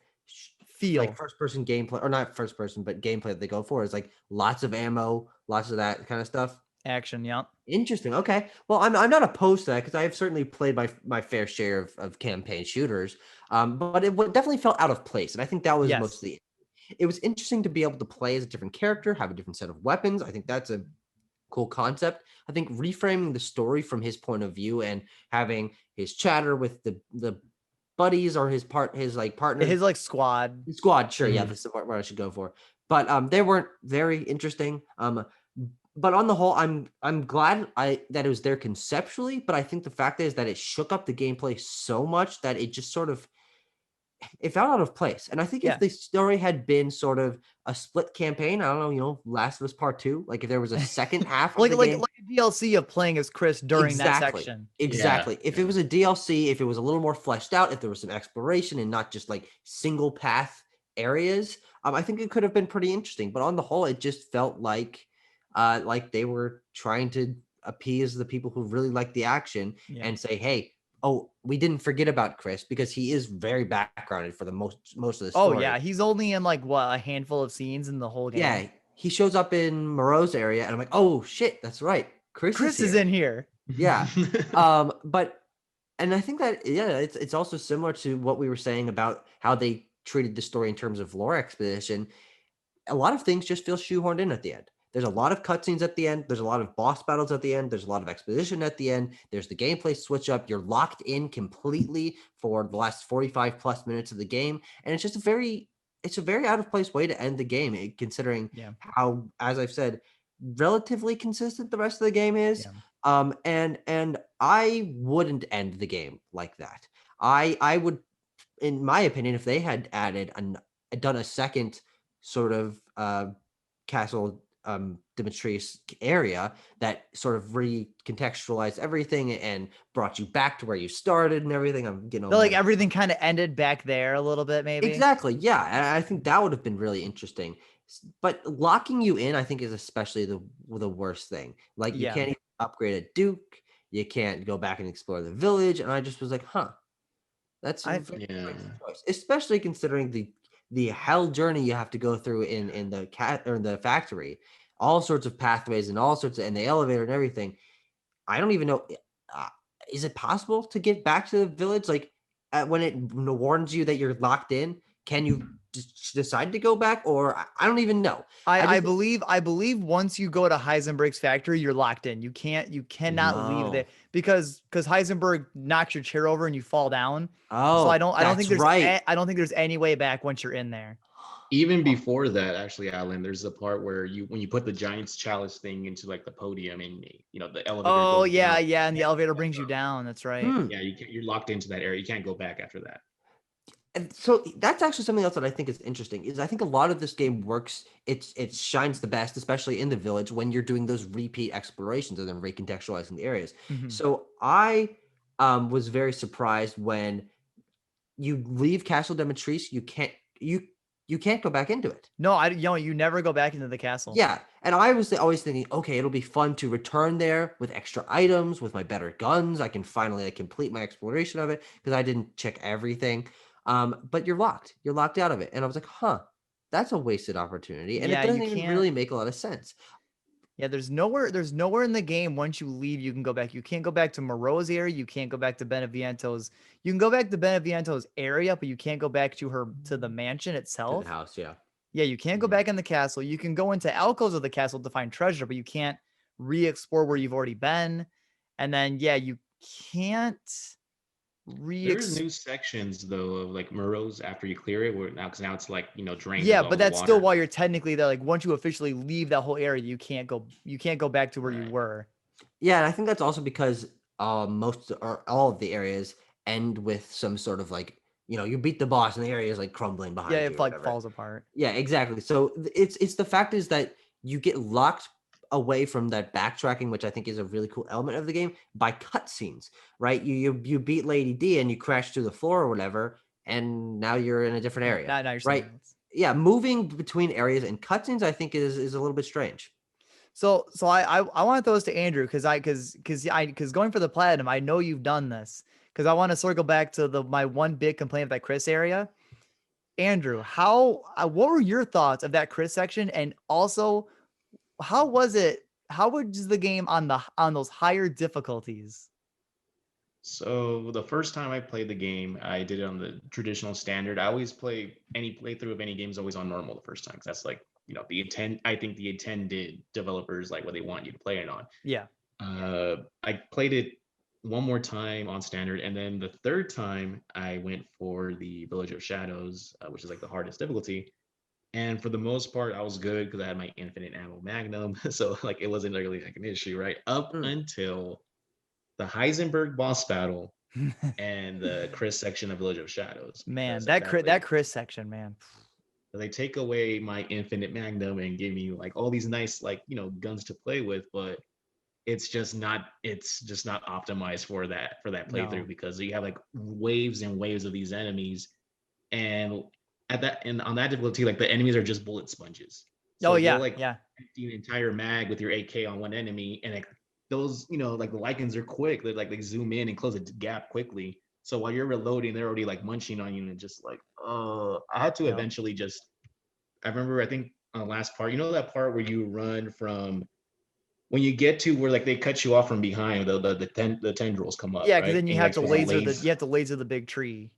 Feel. like first person gameplay, or not first person, but gameplay that they go for is like lots of ammo, lots of that kind of stuff. Action, yeah. Interesting. Okay. Well, I'm not opposed to that because I have certainly played my fair share of campaign shooters. But it definitely felt out of place, and I think that was Yes. mostly. It was interesting to be able to play as a different character, have a different set of weapons. I think that's a cool concept. I think reframing the story from his point of view and having his chatter with the buddies or his like partners, His like squad. squad. Sure, yeah, Mhm. this is what I should go for. But they weren't very interesting. But on the whole, I'm glad that it was there conceptually. But I think the fact is that it shook up the gameplay so much that it just sort of it felt out of place. And I think Yeah. if the story had been sort of a split campaign, I don't know, Last of Us Part 2, like if there was a second half of like the like game. like a DLC of playing as Chris during that Exactly. section. Exactly. Yeah, If it yeah. was a DLC, if it was a little more fleshed out, if there was some exploration and not just like single path areas, I think it could have been pretty interesting. But on the whole, it just felt like they were trying to appease the people who really like the action Yeah. and say, hey, oh, we didn't forget about Chris because he is very backgrounded for the most of the Oh story. yeah, he's only in like what, a handful of scenes in the whole game. Yeah, he shows up in Moreau's area, and I'm like, oh shit, that's right, Chris is here. in here. Yeah. But and I think that it's also similar to what we were saying about how they treated the story in terms of lore exposition. A lot of things just feel shoehorned in at the end. There's a lot of cutscenes at the end. There's a lot of boss battles at the end. There's a lot of exposition at the end. There's the gameplay switch up. You're locked in completely for the last 45 plus minutes of the game, and it's just a very out of place way to end the game, considering Yeah. how, as I've said, relatively consistent the rest of the game is. Yeah. And I wouldn't end the game like that. I would, in my opinion, if they had done a second sort of Castle Demetrius area that sort of recontextualized everything and brought you back to where you started and everything. I'm getting all So like meta. everything kind of ended back there a little bit, maybe. Exactly. Yeah. And I think that would have been really interesting. But locking you in, I think, is especially the worst thing. Like you Yeah. can't even upgrade a Duke. You can't go back and explore the village. And I just was like, huh, that's a very Yeah. crazy choice, especially considering the hell journey you have to go through in the cat or the factory, all sorts of pathways and all sorts of, and the elevator and everything. I don't even know. Uh, is it possible to get back to the village? Like when it warns you that you're locked in, can you decide to go back, or I don't even know. I believe once you go to Heisenberg's factory, you're locked in. You cannot leave there Oh. because Heisenberg knocks your chair over and you fall down. So Oh, I don't think that's right. I don't think there's any way back once you're in there. Even before that, actually, Alan, there's a part where when you put the Giant's Chalice thing into like the podium and the elevator Oh goes yeah, down. yeah, and the elevator brings you down. That's right. Yeah, you're locked into that area. You can't go back after that. And so that's actually something else that I think is interesting is I think a lot of this game works. It shines the best, especially in the village when you're doing those repeat explorations and then recontextualizing the areas. Mhm. So I was very surprised when you leave Castle Demetrius, you can't go back into it. No, you never go back into the castle. Yeah, and I was always thinking, okay, it'll be fun to return there with extra items, with my better guns. I can finally complete my exploration of it because I didn't check everything. But you're locked out of it, and I was like, huh, that's a wasted opportunity, and it Yeah, you doesn't even can't. really make a lot of sense. Yeah, there's nowhere in the game once you leave you can go back. You can't go back to Moreau's area, you can't go back to Beneviento's. You can go back to Beneviento's area, but you can't go back to the mansion To the itself. house. Yeah. Yeah, you can't go Mhm. back in the castle. You can go into alcoves of the castle to find treasure, but you can't re-explore where you've already been. And then yeah, you can't There's re-ex new sections though of like Murrows after you clear it, where now because now it's like drained Yeah, of all but the that's still water. while you're technically there. Like once you officially leave that whole area, you can't go back to where you Right. were. Yeah, and I think that's also because most or all of the areas end with some sort of like, you beat the boss and the area is like crumbling Yeah, behind you it or like whatever. falls apart. Yeah, exactly. So it's the fact is that you get locked away from that backtracking, which I think is a really cool element of the game, by cutscenes, right? You beat Lady D and you crash through the floor or whatever, and now you're in a different Yeah, area, now you're right? somewhere else. Yeah, moving between areas and cutscenes, I think is a little bit strange. So I want to throw this to Andrew because going for the platinum, I know you've done this because I want to circle back to the my one big complaint of that Chris area. Andrew, how what were your thoughts of that Chris section, and also how was it? How was the game on those higher difficulties? So the first time I played the game, I did it on the traditional standard. I always play any playthrough of any game is always on normal the first time because that's like the intent. I think the intended developers like what they want you to play it on. Yeah, I played it one more time on standard, and then the third time I went for the Village of Shadows, which is like the hardest difficulty. And for the most part, I was good because I had my infinite ammo magnum, so like it wasn't really like an issue, right? Up Mm. until the Heisenberg boss battle and the Chris section of Village of Shadows, man, because at that That point Chris section, man. they take away my infinite magnum and give me like all these nice like guns to play with, but it's just not optimized for that playthrough No. because you have like waves and waves of these enemies, and on that difficulty like the enemies are just bullet sponges, Oh so you'll yeah, like yeah. empty an entire mag with your AK on one enemy, and like those like the lichens are quick, they zoom in and close a gap quickly, so while you're reloading they're already like munching on you, and just like I had to Yep. eventually just I remember I think on the last part, that part where you run from when you get to where like they cut you off from behind, the tendrils come up, Yeah, because right? then And you're like supposed to laze. you have to laser the big tree.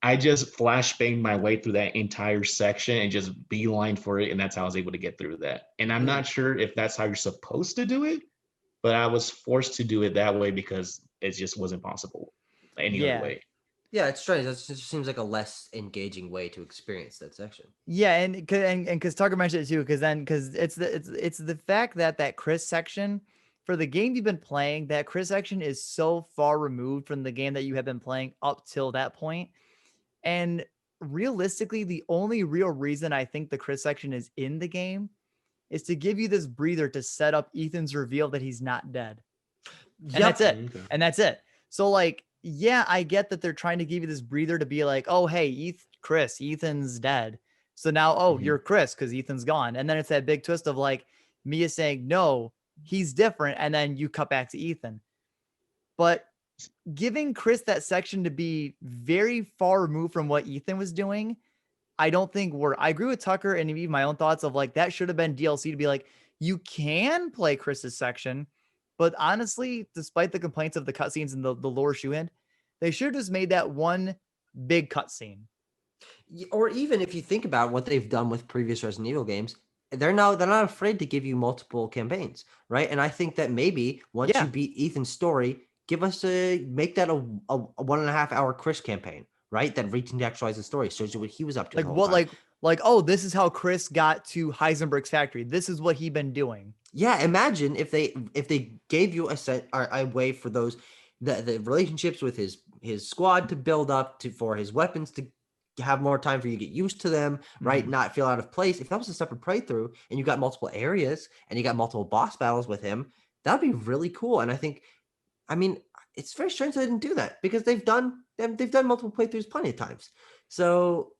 I just flashbanged my way through that entire section and just beeline for it, and that's how I was able to get through that. And I'm Mm. not sure if that's how you're supposed to do it, but I was forced to do it that way because it just wasn't possible any other Yeah. way. Yeah, it's strange. That just seems like a less engaging way to experience that section. Yeah, and because Tucker mentioned it too, because it's the fact that that Chris section for the game you've been playing, that Chris section is so far removed from the game that you have been playing up till that point. And realistically, the only real reason I think the Chris section is in the game is to give you this breather to set up Ethan's reveal that he's not dead. And that's Yep. it. Okay. And that's it. So like, yeah, I get that they're trying to give you this breather to be like, oh, hey, Ethan's dead. So now, oh, Mhm. you're Chris because Ethan's gone. And then it's that big twist of like Mia saying, no, he's different. And then you cut back to Ethan. But giving Chris that section to be very far removed from what Ethan was doing, I don't think I agree with Tucker and even my own thoughts of like that should have been DLC to be like, you can play Chris's section, but honestly, despite the complaints of the cutscenes and the lore shoe in, they should have just made that one big cutscene. Or even if you think about what they've done with previous Resident Evil games, they're not afraid to give you multiple campaigns, right? And I think that maybe once you Yeah. beat Ethan's story, make that a 1.5 hour Chris campaign, right? That recontextualizes the story, shows you what he was up to the Like whole what time. oh, this is how Chris got to Heisenberg's factory. This is what he'd been doing. Yeah, imagine if they gave you a way for those the relationships with his squad to build up to for his weapons to have more time for you to get used to them, right? Mhm. Not feel out of place. If that was a separate playthrough and you got multiple areas and you got multiple boss battles with him, that'd be really cool. And I mean, it's very strange they didn't do that because they've done multiple playthroughs plenty of times. So,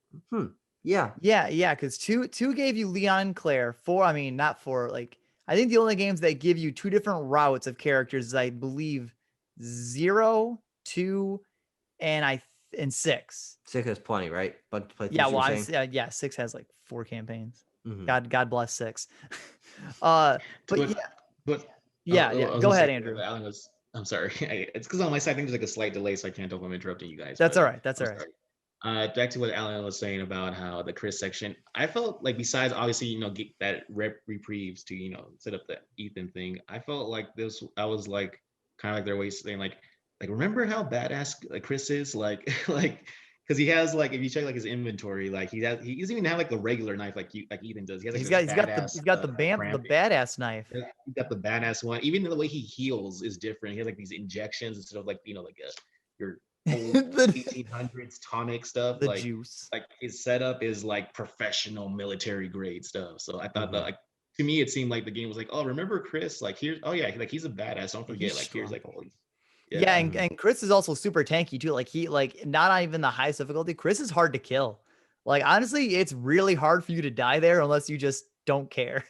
yeah, Yeah, because two gave you Leon Claire. Four, I mean, not four. Like, I think the only games that give you two different routes of characters is, I believe, 0, 2, and 6. 6 has plenty, right? But Yeah, playthroughs you well, were saying. yeah, 6 has like 4 campaigns. God bless 6. But yeah, But yeah. I was Go gonna ahead, say Andrew. Alan was. I'm sorry. It's because on my side I think there's like a slight delay, so I can't tell if I'm interrupting you guys. That's But all right. That's I'm all right. sorry. Back to what Alan was saying about how the Chris section. I felt like besides obviously get that reprieves to set up the Ethan thing. I felt like this. I was like kind of like their way of saying like remember how badass Chris is like because he has like if you check like his inventory like he doesn't even have like a regular knife like Ethan does. He has like this badass He's got the cramp. badass knife. Yeah, he got the badass one. Even the way he heals is different. He has like these injections instead of like your old the 1800s tonic stuff. juice. Like his setup is like professional military grade stuff. So I thought that Mhm. like to me it seemed like the game was like, oh, remember Chris? Like here's like he's a badass. Don't forget. He's Like here's like strong. all these. Yeah, Yeah. and Chris is also super tanky too. Like not even the highest difficulty. Chris is hard to kill. Like honestly, it's really hard for you to die there unless you just don't care.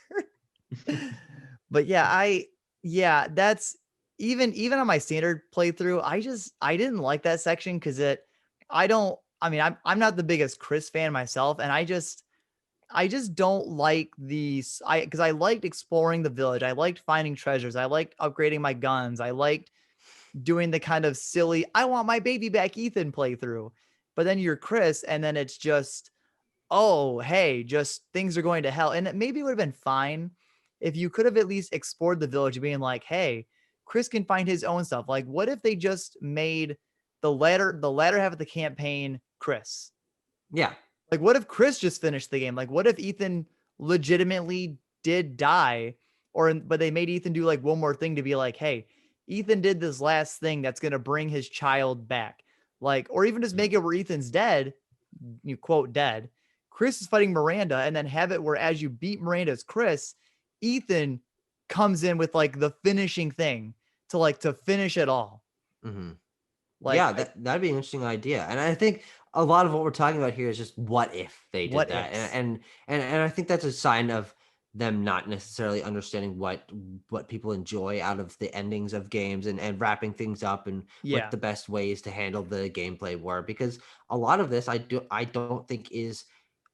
But yeah, that's even on my standard playthrough, I didn't like that section because I'm not the biggest Chris fan myself, and I just don't like these. Because I liked exploring the village. I liked finding treasures. I liked upgrading my guns. I liked doing the kind of silly, I want my baby back Ethan playthrough. But then you're Chris, and then it's just, oh, hey, just things are going to hell. And maybe it would have been fine if you could have at least explored the village being like, hey, Chris can find his own stuff. Like, what if they just made the latter half of the campaign Chris? Yeah. Like, what if Chris just finished the game? Like, what if Ethan legitimately did die, but they made Ethan do like one more thing to be like, hey, Ethan did this last thing that's gonna bring his child back, like, or even just make it where Ethan's dead, you quote dead. Chris is fighting Miranda, and then have it where as you beat Miranda's Chris, Ethan comes in with like the finishing thing to finish it all. Mhm. Like, Yeah, that'd be an interesting idea. And I think a lot of what we're talking about here is just what if they did What that. ifs. And I think that's a sign of them not necessarily understanding what people enjoy out of the endings of games and wrapping things up and Yeah. what the best ways to handle the gameplay were. Because a lot of this I don't think is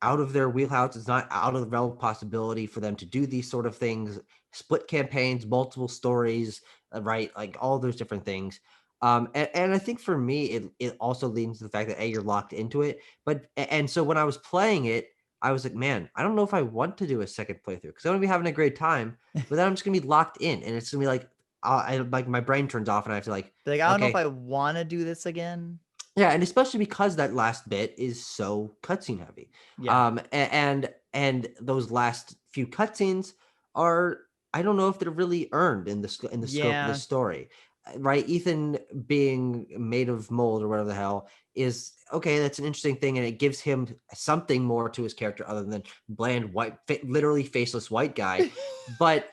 out of their wheelhouse. It's not out of the realm of possibility for them to do these sort of things, split campaigns, multiple stories, right? Like all those different things. And I think for me, it also leans to the fact that you're locked into it. And so when I was playing it, I was like, man, I don't know if I want to do a second playthrough because I'm gonna be having a great time, but then I'm just gonna be locked in, and it's gonna be like, like my brain turns off, and I have to like, Like, I don't know if okay, I want to do this again. yeah, and especially because that last bit is so cutscene heavy. Yeah. And those last few cutscenes are, I don't know if they're really earned in the scope of the Yeah. story. Right? Ethan being made of mold or whatever the hell is okay, that's an interesting thing, and it gives him something more to his character other than bland white literally faceless white guy. But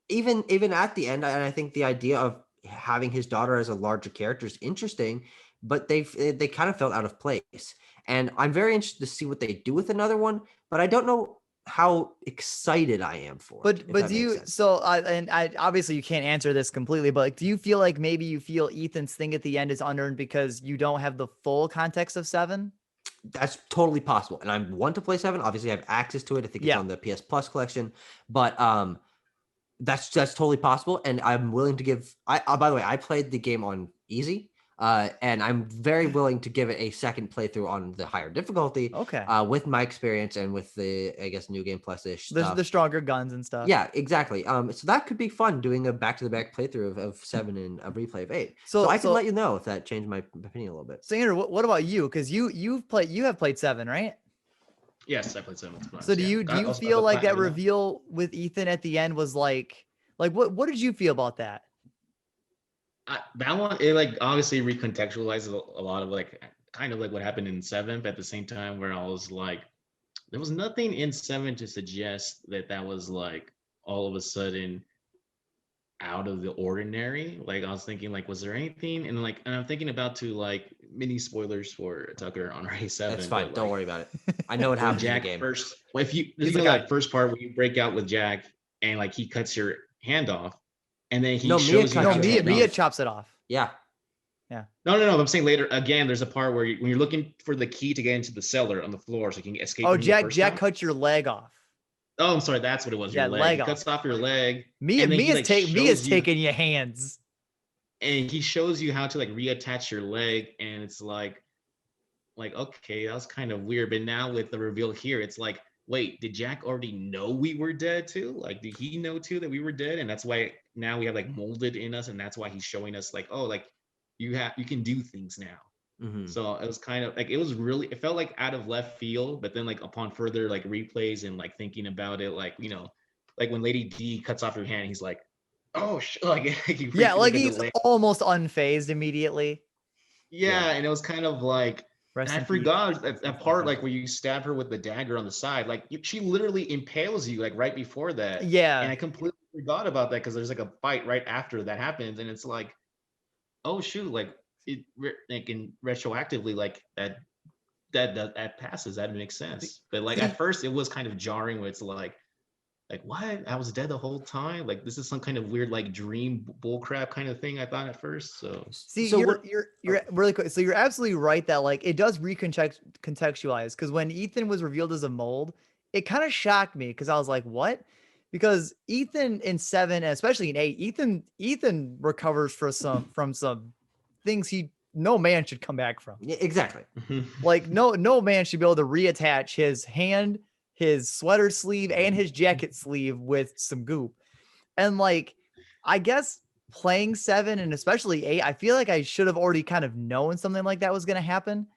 even at the end, and I think the idea of having his daughter as a larger character is interesting, but they kind of felt out of place. And I'm very interested to see what they do with another one, but I don't know how excited I am for it, if But that do makes you sense. and I obviously you can't answer this completely, but like, do you feel like maybe you feel Ethan's thing at the end is unearned because you don't have the full context of 7? That's totally possible. And I want to play 7. Obviously, I have access to it. I think it's Yeah. on the PS Plus collection, but that's totally possible, and I'm willing to give. By the way, I played the game on easy, and I'm very willing to give it a second playthrough on the higher difficulty, Okay. with my experience and with the New Game Plus ish stuff. The stronger guns and stuff. Yeah, exactly. So that could be fun doing a back to the back playthrough of 7 and a replay of 8. So I can let you know if that changed my opinion a little bit. So Andrew, what about you? Because you have played 7, right? Yes, I played 7 times. So do Yeah. you Also, feel the like that platinum. reveal with Ethan at the end was like what did you feel about that? That one, it like obviously recontextualizes a lot of like kind of like what happened in 7, but at the same time where I was like, there was nothing in 7 to suggest that was like all of a sudden out of the ordinary. Like I was thinking like, was there anything? And I'm thinking about to like mini spoilers for Tucker on Ray 7. That's fine. But, Don't like, worry about it. I know what when happens in the Jack game. first, well, if you He's know like, that first part where you break out with Jack and like he cuts your hand off, and then he No, Mia shows you cuts how your to hand Mia off. chops it off. Yeah. No. I'm saying later again. There's a part where when you're looking for the key to get into the cellar on the floor, so you can escape. Oh, from the first Jack time. cuts your leg off. Oh, I'm sorry. That's what it was. Your Yeah, leg. leg He cuts off. off your leg, Me and then he like Mia's shows you, taking your hands. and he shows you how to like reattach your leg, and it's like okay, that was kind of weird. But now with the reveal here, it's like, wait, did Jack already know we were dead too? Like, did he know too that we were dead? And that's why now we have like molded in us, and that's why he's showing us like, oh, like you can do things now. So it was kind of like it felt like out of left field, but then like upon further like replays and like thinking about it, like like when Lady D cuts off your hand, he's like, oh, like he Yeah, freaked like like a he's delay. almost unphased immediately. Yeah, and it was kind of like, Rest and I in peace. forgot that part, like where you stab her with the dagger on the side, like she literally impales you like right before that. And Yeah. I completely forgot about that because there's like a fight right after that happens, and it's like, oh shoot, like like in retroactively, like that passes, that makes sense. But like See, at first, it was kind of jarring, where it's like what? I was dead the whole time. Like this is some kind of weird like dream bullcrap kind of thing. I thought at first. So see, So you're what? you're really quick. So you're absolutely right that like it does contextualize because when Ethan was revealed as a mold, it kind of shocked me because I was like, what? Because Ethan in 7, and especially in 8, Ethan recovers from some things no man should come back from. Yeah, exactly. Like no man should be able to reattach his hand, his sweater sleeve, and his jacket sleeve with some goop. And like, I guess playing 7 and especially 8, I feel like I should have already kind of known something like that was going to happen.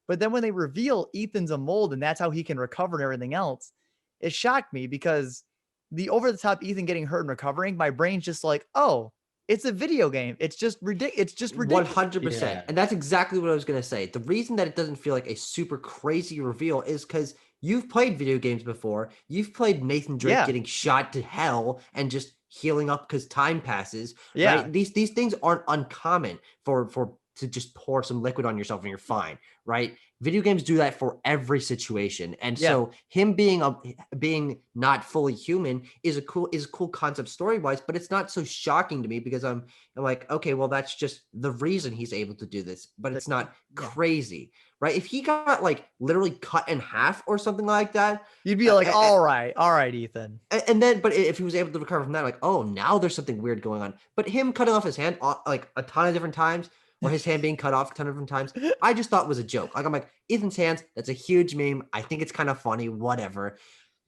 But then when they reveal Ethan's a mold and that's how he can recover and everything else, it shocked me because the over the top Ethan getting hurt and recovering, my brain's just like, oh, it's a video game. It's just ridiculous. It's just ridiculous. 100%. Yeah. And that's exactly what I was going to say. The reason that it doesn't feel like a super crazy reveal is because you've played video games before. You've played Nathan Drake Yeah. getting shot to hell and just healing up because time passes. Yeah. Right? These things aren't uncommon for to just pour some liquid on yourself and you're fine. Right? Video games do that for every situation. And Yeah. so him being not fully human is a cool concept story-wise, but it's not so shocking to me because I'm like, okay, well, that's just the reason he's able to do this, but it's not crazy, right? If he got like literally cut in half or something like that, You'd be like, all right, Ethan. and then, but if he was able to recover from that, like, oh, now there's something weird going on. But him cutting off his hand like a ton of different times, or his hand being cut off a ton of different times, I just thought was a joke. Like, I'm like, Ethan's hands, that's a huge meme. I think it's kind of funny, whatever.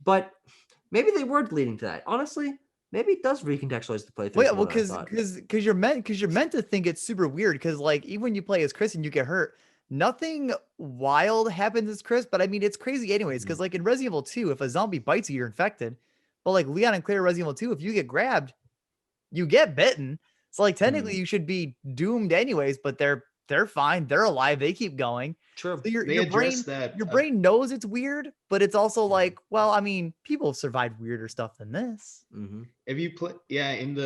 But maybe they were leading to that. Honestly, maybe it does recontextualize the playthrough. Well, yeah, because you're meant to think it's super weird. Because like even when you play as Chris and you get hurt, nothing wild happens as Chris. But I mean, it's crazy anyways. Because like in Resident Evil 2, if a zombie bites you, you're infected. But like Leon and Claire Resident Evil 2, if you get grabbed, you get bitten. So like technically you should be doomed anyways. But they're fine. They're alive. They keep going. True. So They addressed that. your brain knows it's weird, but it's also like, well, I mean, people have survived weirder stuff than this. If you play, in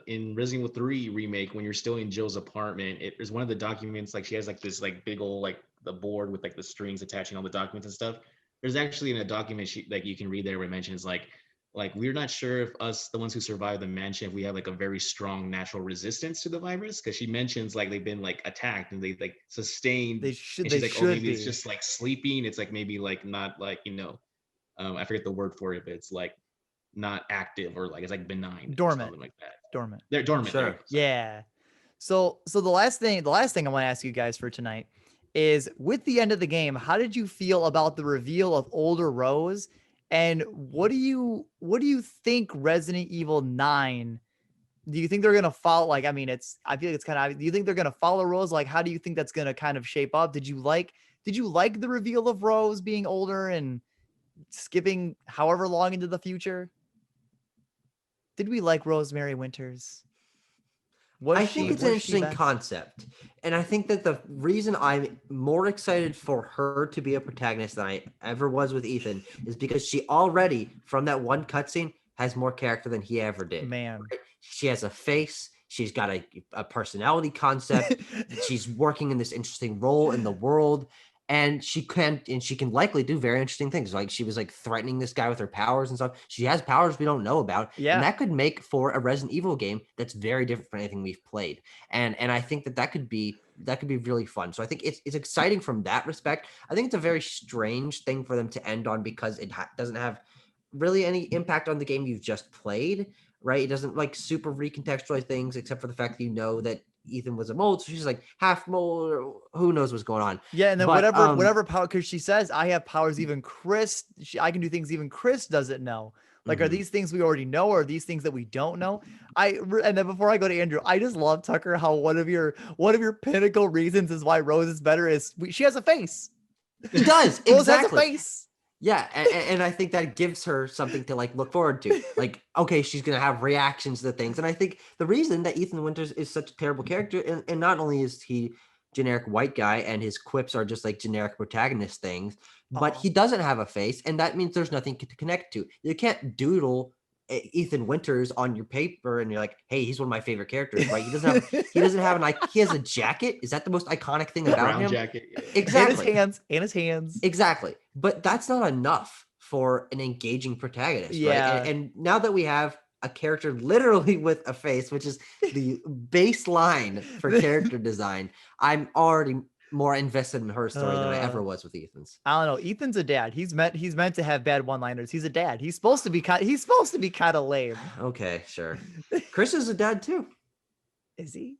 in Resident Evil 3 remake, when you're still in Jill's apartment, there's one of the documents, like she has like this like big old like the board with like the strings attaching all the documents and stuff. There's actually in a document like you can read there where it mentions like we're not sure if us, the ones who survived the mansion, if we have like a very strong natural resistance to the virus, because she mentions like they've been like attacked and they like sustained. They should. And she's They like, should oh, maybe be. it's just like sleeping. It's like maybe like not like I forget the word for it, but it's like not active or like it's like benign, Dormant. or something like that. Dormant. They're dormant. Sure. Yeah. So the last thing I want to ask you guys for tonight is, with the end of the game, how did you feel about the reveal of older Rose? And what do you think Resident Evil 9? Do you think they're gonna follow? Like, I mean, I feel like it's kind of. Do you think they're gonna follow Rose? Like, how do you think that's gonna kind of shape up? Did you like the reveal of Rose being older and skipping however long into the future? Did we like Rosemary Winters? I think it's an interesting concept. And I think that the reason I'm more excited for her to be a protagonist than I ever was with Ethan is because she already, from that one cutscene, has more character than he ever did. Man. Right? She has a face. She's got a personality concept. She's working in this interesting role in the world. And she can likely do very interesting things. Like she was like threatening this guy with her powers and stuff. She has powers we don't know about. Yeah. And that could make for a Resident Evil game that's very different from anything we've played. And I think that could be that could be really fun. So I think it's exciting from that respect. I think it's a very strange thing for them to end on because it doesn't have really any impact on the game you've just played, right? It doesn't like super recontextualize things except for the fact that you know that Ethan was a mold, so she's like half mold, or who knows what's going on. Yeah, and then But whatever power, because she says I have powers even Chris, I can do things even Chris doesn't know. Like, are Mhm. these things we already know, or are these things that we don't know? And then before I go to Andrew, I just love Tucker how one of your pinnacle reasons is why Rose is better is she has a face. She does Rose has a exactly. face. Yeah, and I think that gives her something to like look forward to. Like, okay, she's gonna have reactions to things, and I think the reason that Ethan Winters is such a terrible character, and not only is he generic white guy and his quips are just like generic protagonist things, but Aw. he doesesn't have a face, and that means there's nothing to connect to. You can't doodle Ethan Winters on your paper, and you're like, hey, he's one of my favorite characters, right? He doesn't have he has a jacket. Is that the most iconic thing about Brown him? jacket. Yeah. Exactly. And his hands. Exactly. But that's not enough for an engaging protagonist, right? Yeah. And now that we have a character literally with a face, which is the baseline for character design, I'm already more invested in her story than I ever was with Ethan's. I don't know. Ethan's a dad. He's meant to have bad one-liners. He's a dad. He's supposed to be kind of lame. Okay, sure. Chris is a dad too. Is he?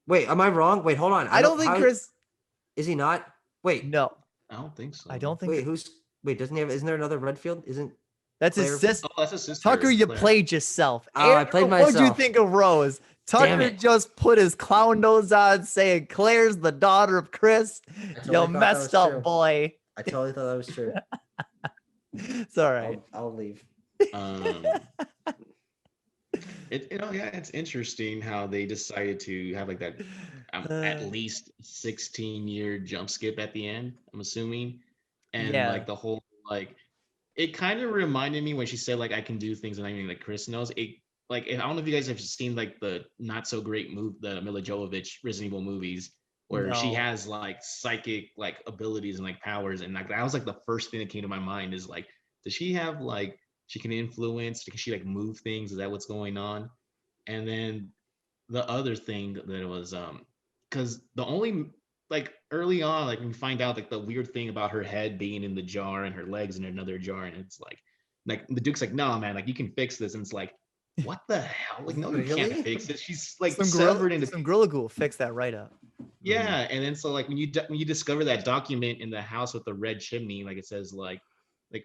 Wait, am I wrong? Wait, hold on. I don't think Chris. Is he not? Wait, No, I don't think so. I don't think. wait, doesn't he have, isn't there another Redfield? That's Claire- his sister. Oh, that's his sister. Tucker, you Claire. played yourself. Oh, I played What'd you myself. think of Rose? Tucker it. just put his clown nose on, saying Claire's the daughter of Chris. You messed up, boy. I totally thought that was true. It's all right. I'll leave. Um, it's interesting how they decided to have like that at least 16-year jump skip at the end, I'm assuming. And Yeah. like the whole like it kind of reminded me when she said like I can do things and I mean like Chris knows it. Like I don't know if you guys have seen like the not so great the Mila Jovovich Resident Evil movies where she No. has like psychic like abilities and like powers, and like that was like the first thing that came to my mind is like, does she have like she can influence? Can she like move things? Is that what's going on? And then the other thing that it was because the only like early on like we find out like the weird thing about her head being in the jar and her legs in another jar, and it's like the Duke's like, no man, like you can fix this, and it's like, what the hell? Like no, you Really? can't fix it. She's like Some severed into Gorilla Glue will fix that right up. yeah. And then so like when you discover that document in the house with the red chimney, like it says like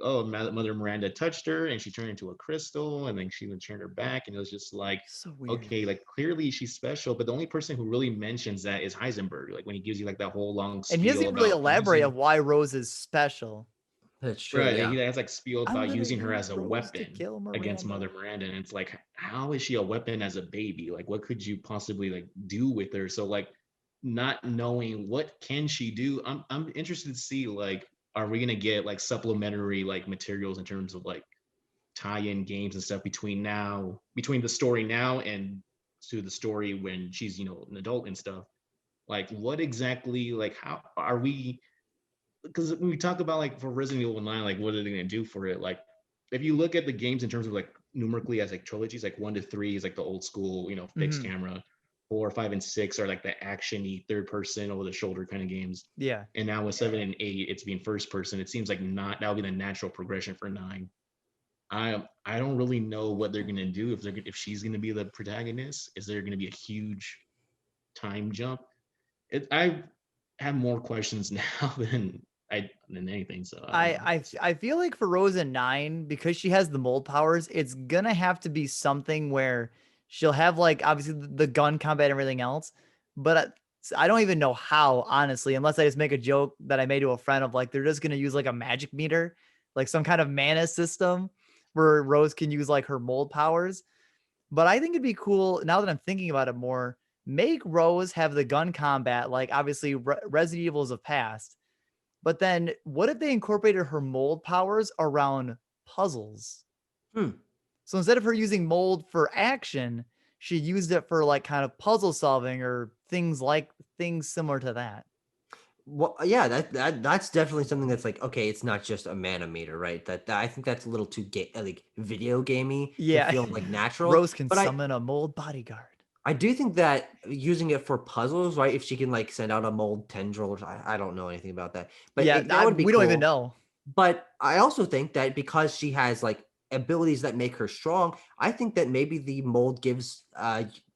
oh Mother Miranda touched her and she turned into a crystal, and then she would turn her back, and it was just like, So weird. okay, like clearly she's special, but the only person who really mentions that is Heisenberg, like when he gives you like that whole long And he doesn't spiel even really about elaborate using- on why Rose is special. That's true. right, Yeah. he has like spiel I'm about gonna using her use as a Rose to weapon kill against Miranda. Mother Miranda, and it's like, how is she a weapon as a baby? Like what could you possibly like do with her? So like not knowing what can she do, I'm interested to see like, are we gonna get like supplementary like materials in terms of like tie-in games and stuff between the story now and to the story when she's an adult and stuff? Like what exactly, like how are we, because when we talk about like for Resident Evil 9, like what are they gonna do for it? Like if you look at the games in terms of like numerically as like trilogies, like 1 to 3 is like the old school, fixed camera. 4, 5, and 6 are like the action-y third person over the shoulder kind of games. Yeah. And now with 7 and 8, it's being first person. It seems like not that would be the natural progression for 9. I don't really know what they're gonna do if she's gonna be the protagonist. Is there gonna be a huge time jump? I have more questions now than anything. So I feel like for Rose in 9, because she has the mold powers, it's gonna have to be something where she'll have like obviously the gun combat and everything else, but I don't even know how, honestly, unless I just make a joke that I made to a friend of like they're just gonna use like a magic meter, like some kind of mana system where Rose can use like her mold powers. But I think it'd be cool now that I'm thinking about it more. Make Rose have the gun combat, like obviously Resident Evils of past. But then what if they incorporated her mold powers around puzzles? So instead of her using mold for action, she used it for like kind of puzzle solving or things similar to that. Well, yeah, that's definitely something that's like, okay, it's not just a mana meter, right? That I think that's a little too like video gamey. Yeah. To feel like natural. Rose can but summon a mold bodyguard. I do think that using it for puzzles, right? If she can like send out a mold tendril, or I don't know anything about that, but Yeah, that would be we don't even cool. know. But I also think that because she has like abilities that make her strong, I think that maybe the mold gives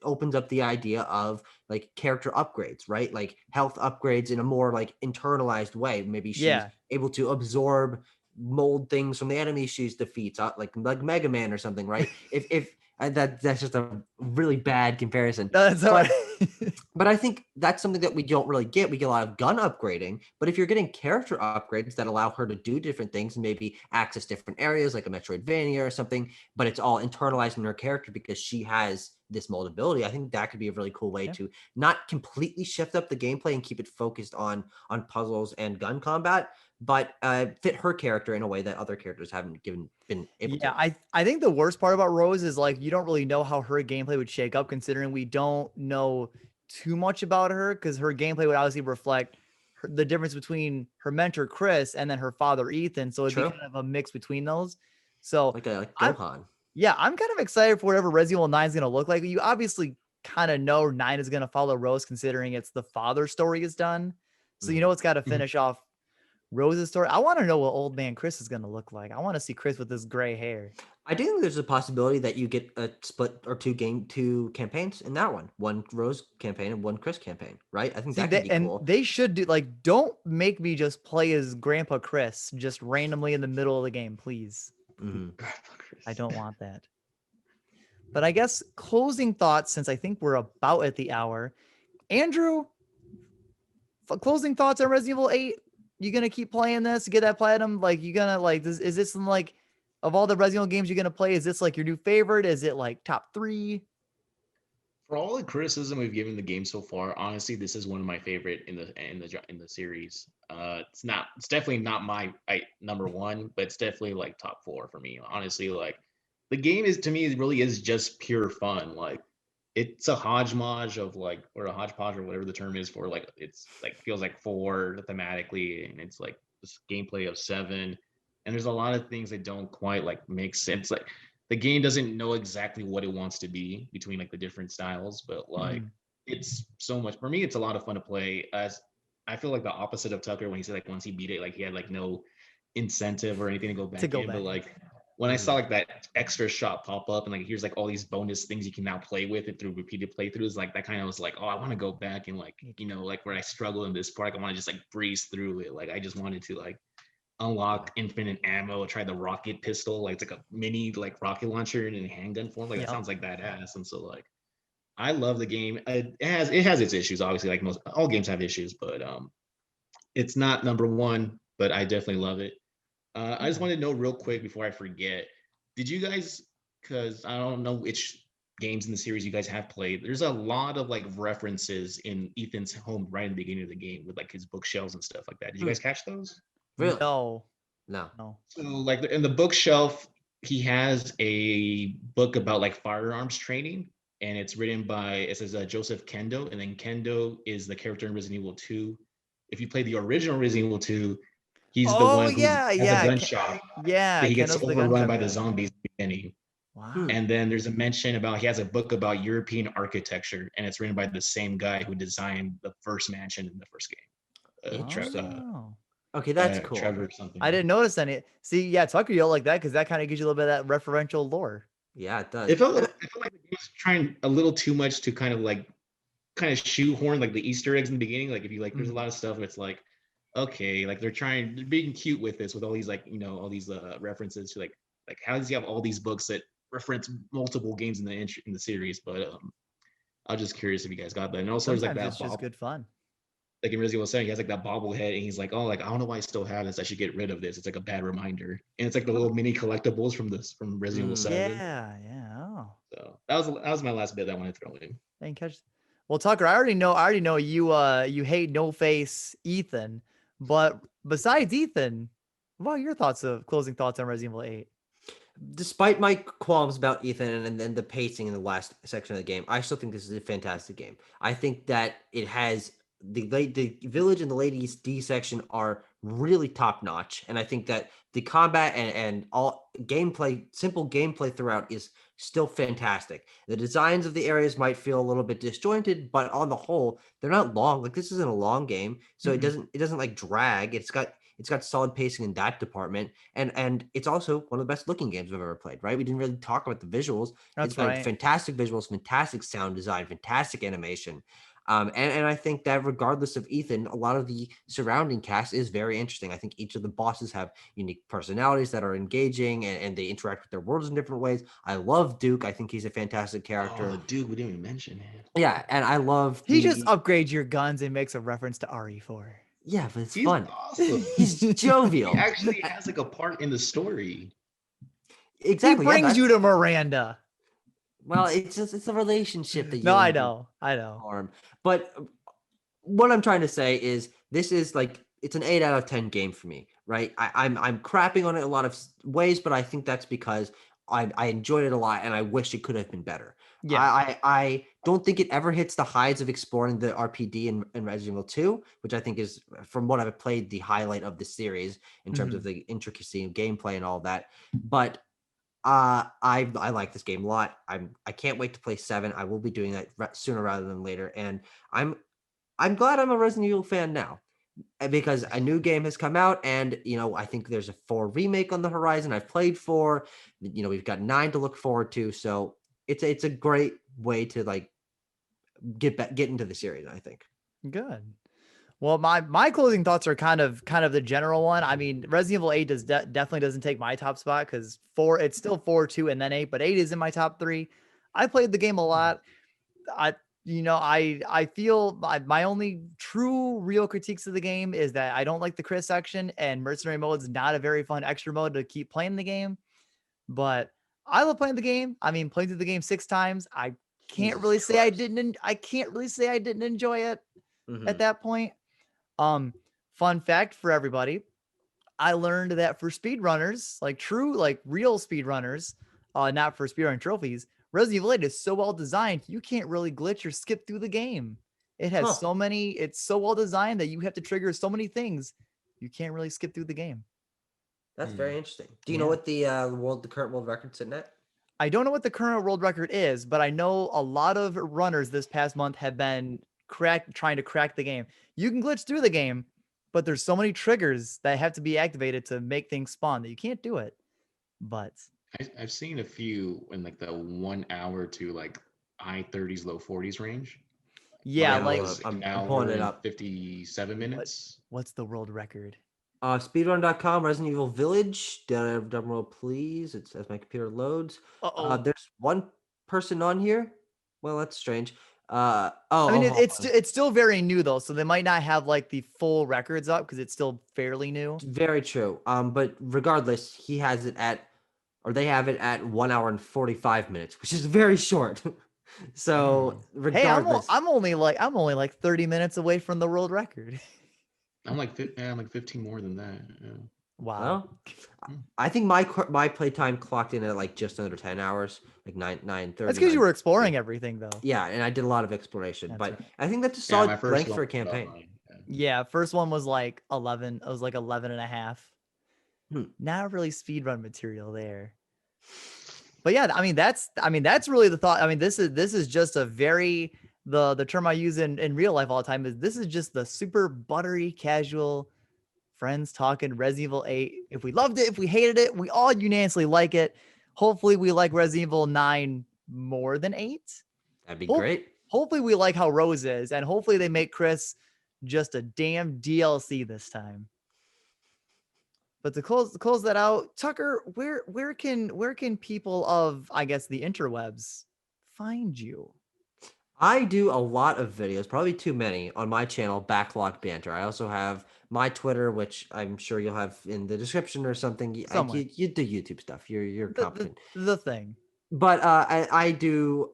opens up the idea of like character upgrades, right? Like health upgrades in a more like internalized way. Maybe she's Yeah. able to absorb mold things from the enemy she's defeats, like Mega Man or something, right? If that's just a really bad comparison, No, that's all but right. but I think that's something that we don't really get. We get a lot of gun upgrading, but if you're getting character upgrades that allow her to do different things and maybe access different areas like a Metroidvania or something, but it's all internalized in her character because she has this moldability, I think that could be a really cool way Yeah. to not completely shift up the gameplay and keep it focused on puzzles and gun combat, but fit her character in a way that other characters haven't been able Yeah, to. I think the worst part about Rose is like you don't really know how her gameplay would shake up considering we don't know too much about her because her gameplay would obviously reflect the difference between her mentor Chris and then her father Ethan. So it'd be True, kind of a mix between those. So like I'm Gohan. yeah, I'm kind of excited for whatever Resident Evil 9 is gonna look like. You obviously kind of know 9 is gonna follow Rose considering it's the father story is done. So you Mhm. know it's got to Mhm. finish off Rose's story. I want to know what old man Chris is gonna look like. I want to see Chris with his gray hair. I do think there's a possibility that you get a split or two campaigns in that one Rose campaign and one Chris campaign, right? I think See, that could they be and cool. they should do like don't make me just play as Grandpa Chris just randomly in the middle of the game, please. Hmm. I don't want that. But I guess closing thoughts, since I think we're about at the hour. Andrew, closing thoughts on Resident Evil 8. You gonna keep playing this to get that platinum? Like you gonna like this? Is this like of all the Resident Evil games you're gonna play? Is this like your new favorite? Is it like top 3? For all the criticism we've given the game so far, honestly, this is one of my favorite in the series. It's definitely not my number one, but it's definitely like top four for me. Honestly, like the game is to me it really is just pure fun. Like it's a hodgepodge of like or a hodgepodge or whatever the term is for like it's like feels like four thematically, and it's like this gameplay of seven, and there's a lot of things that don't quite like make sense. Like the game doesn't know exactly what it wants to be between like the different styles, but like Mhm. it's so much for me. It's a lot of fun to play. As I feel like the opposite of Tucker when he said like once he beat it, like he had like no incentive or anything to go To back go in. back But in. like when I saw Hmm. like that extra shot pop up and like here's like all these bonus things you can now play with it through repeated playthroughs, like that kind of was like, oh, I want to go back and like like where I struggle in this part, like, I want to just like breeze through it. Like I just wanted to like Yeah. unlock infinite ammo, try the rocket pistol, like it's like a mini like rocket launcher in a handgun form. Like that Yep. sounds like badass. And so like I love the game. It has its issues, obviously, like most all games have issues, but it's not number one, but I definitely love it. I just Okay. wanted to know real quick before I forget, did you guys, because I don't know which games in the series you guys have played, there's a lot of like references in Ethan's home right in the beginning of the game with like his bookshelves and stuff like that. Did you Hmm. guys catch those? Really? No. No. No. So like in the bookshelf, he has a book about like firearms training, and it's written by it says Joseph Kendo, and then Kendo is the character in Resident Evil 2. If you play the original Resident Evil 2, he's the Oh one who yeah, has a yeah, gun shop, but yeah. he gets Kendall's the gun overrun shop by the guy. zombies at the beginning. Hmm. Wow. And then there's a mention about he has a book about European architecture, and it's written by the same guy who designed the first mansion in the first game, Interesting. Oh. Okay, that's cool. Trevor I something. didn't notice any. See, yeah, Tucker, you'll like that because that kind of gives you a little bit of that referential lore. Yeah, it does. It felt, And it felt like the game was trying a little too much to kind of shoehorn like the Easter eggs in the beginning. Like if you like, there's a Mhm. lot of stuff. It's like, okay, like they're being cute with this, with all these like all these references to like how does he have all these books that reference multiple games in the series? But I was just curious if you guys got that. And also there's like Sometimes that it's just bob, good fun. like in Rizzy was saying, he has like that bobblehead, and he's like, oh, like I don't know why I still have this. I should get rid of this. It's like a bad reminder, and it's like the little Oh, mini collectibles from Resident Evil mm, 7. yeah, yeah. Oh, So that was my last bit that I wanted to throw in. I didn't catch. Well, Tucker, I already know you. You hate No Face Ethan, but besides Ethan, what are your thoughts of closing thoughts on Resident Evil 8? despite my qualms about Ethan and then the pacing in the last section of the game, I still think this is a fantastic game. I think that it has the village and the ladies D section are really top notch. And I think that the combat and all gameplay, simple gameplay throughout is still fantastic. The designs of the areas might feel a little bit disjointed, but on the whole, they're not long. Like this isn't a long game, so Mhm. it doesn't like drag. It's got solid pacing in that department, and it's also one of the best looking games I've ever played. Right? We didn't really talk about the visuals. It's That's got right. fantastic visuals, fantastic sound design, fantastic animation. And I think that regardless of Ethan, a lot of the surrounding cast is very interesting. I think each of the bosses have unique personalities that are engaging and they interact with their worlds in different ways. I love Duke. I think he's a fantastic character. Oh, dude, we didn't even mention him. Yeah, and I love He just the upgrades your guns and makes a reference to RE4. yeah, but it's He's fun. awesome. He's He jovial. actually has like a part in the story. He Exactly. Yeah, brings you that's to Miranda. well, it's a relationship that No, you I and him know. I know. form. But what I'm trying to say is this is like it's an 8 out of 10 game for me, right? I'm crapping on it a lot of ways, but I think that's because I enjoyed it a lot and I wish it could have been better. Yeah. I don't think it ever hits the heights of exploring the RPD in Resident Evil 2, which I think is from what I've played the highlight of the series in terms of Mhm. the intricacy of gameplay and all that. But I like this game a lot. I can't wait to play 7. I will be doing that sooner rather than later, and I'm I'm glad I'm a Resident Evil fan now because a new game has come out, and I think there's a 4 remake on the horizon. I've played 4. We've got 9 to look forward to, so it's a great way to like get into the series. I think. Good. Well, my closing thoughts are kind of the general one. I mean, Resident Evil 8 definitely doesn't take my top spot because 4 it's still 4, 2, and then 8, but 8 is in my top 3. I played the game a lot. I I feel my only true real critiques of the game is that I don't like the Chris section and mercenary mode is not a very fun extra mode to keep playing the game. But I love playing the game. I mean, playing through the game 6 times. Jesus Christ. I can't really say I didn't enjoy it at Hmm. that point. Um, Fun fact for everybody, I learned that for speedrunners, like true, like real speedrunners, not for speedrunning trophies, Resident Evil 8 is so well designed, you can't really glitch or skip through the game. It has Huh. so many, it's so well designed that you have to trigger so many things. You can't really skip through the game. That's Hmm. very interesting. Do you know Yeah. what the current world record's sitting at? I don't know what the current world record is, but I know a lot of runners this past month have been trying to crack the game. You can glitch through the game, but there's so many triggers that have to be activated to make things spawn that you can't do it. But I've seen a few in like the 1 hour to like high 30s, low 40s range. yeah, Yeah, Mine like was an I'm pulling hour it and up. 57 what minutes. what's the world record? Speedrun.com, Resident Evil Village. Drum roll, please. It's as my computer loads. Uh-oh. There's one person on here. Well, that's strange. I mean, Hold on. it's still very new though, so they might not have like the full records up because it's still fairly new. Very true. But regardless, he has it at, or they have it at 1 hour and 45 minutes, which is very short. So Dang. Hey, regardless, I'm only like 30 minutes away from the world record. I'm like 15 more than that. Yeah. Wow. well, Hmm. I think my playtime clocked in at like just under 10 hours, like 9:30. That's because you were exploring everything though. Yeah, and I did a lot of exploration, That's but right. I think that's a Yeah, solid my first length one for a was about campaign. 9. Yeah. Yeah, first one was like 11. It was like 11 and a half. Hmm. Not really speedrun material there. But yeah, I mean that's really the thought. I mean, this is just a very the term I use in real life all the time is this is just the super buttery casual friends talking Resident Evil 8. If we loved it, if we hated it, we all unanimously like it. Hopefully we like Resident Evil 9 more than 8. That'd be Hope great. hopefully we like how Rose is, and hopefully they make Chris just a damn DLC this time. But to close that out, Tucker, where can people of I guess the interwebs find you? I do a lot of videos, probably too many, on my channel, Backlog Banter. I also have my Twitter, which I'm sure you'll have in the description or something. Somewhere. You do YouTube stuff. You're The the competent. the thing. But I do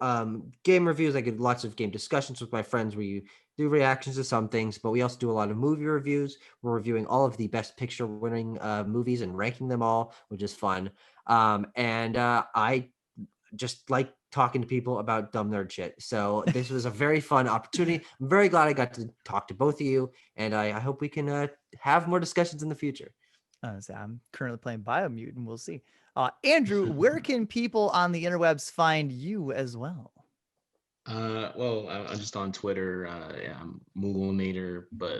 game reviews. I get lots of game discussions with my friends where you do reactions to some things, but we also do a lot of movie reviews. We're reviewing all of the best picture winning movies and ranking them all, which is fun. And I just like talking to people about dumb nerd shit. So this was a very fun opportunity. I'm very glad I got to talk to both of you, and I hope we can have more discussions in the future. So I'm currently playing Biomutant. We'll see. Andrew, where can people on the interwebs find you as well? Well, I'm just on Twitter. Yeah, I'm Mooglenator, but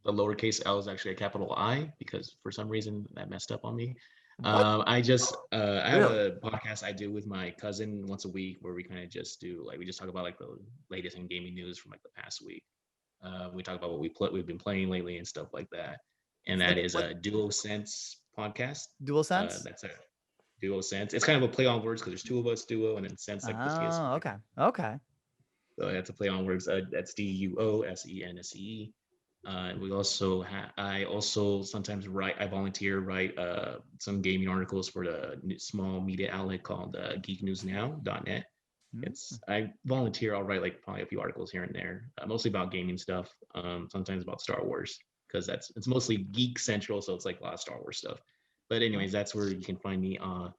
the lowercase L is actually a capital I because for some reason that messed up on me. I have a podcast I do with my cousin once a week where we kind of just do we just talk about like the latest in gaming news from like the past week. We talk about what we've been playing lately and stuff like that. And that is a Duo Sense podcast. Dual Sense? That's a Duo Sense. It's kind of a play on words because there's two of us, Duo, and then Sense like whiskey. Oh, okay. Okay. So that's a play on words. That's DUOSENSE. We also I also sometimes I volunteer write some gaming articles for the small media outlet called geeknewsnow.net. I volunteer. I'll write like probably a few articles here and there, mostly about gaming stuff. Sometimes about Star Wars because it's mostly geek central, so it's like a lot of Star Wars stuff. But anyways, that's where you can find me on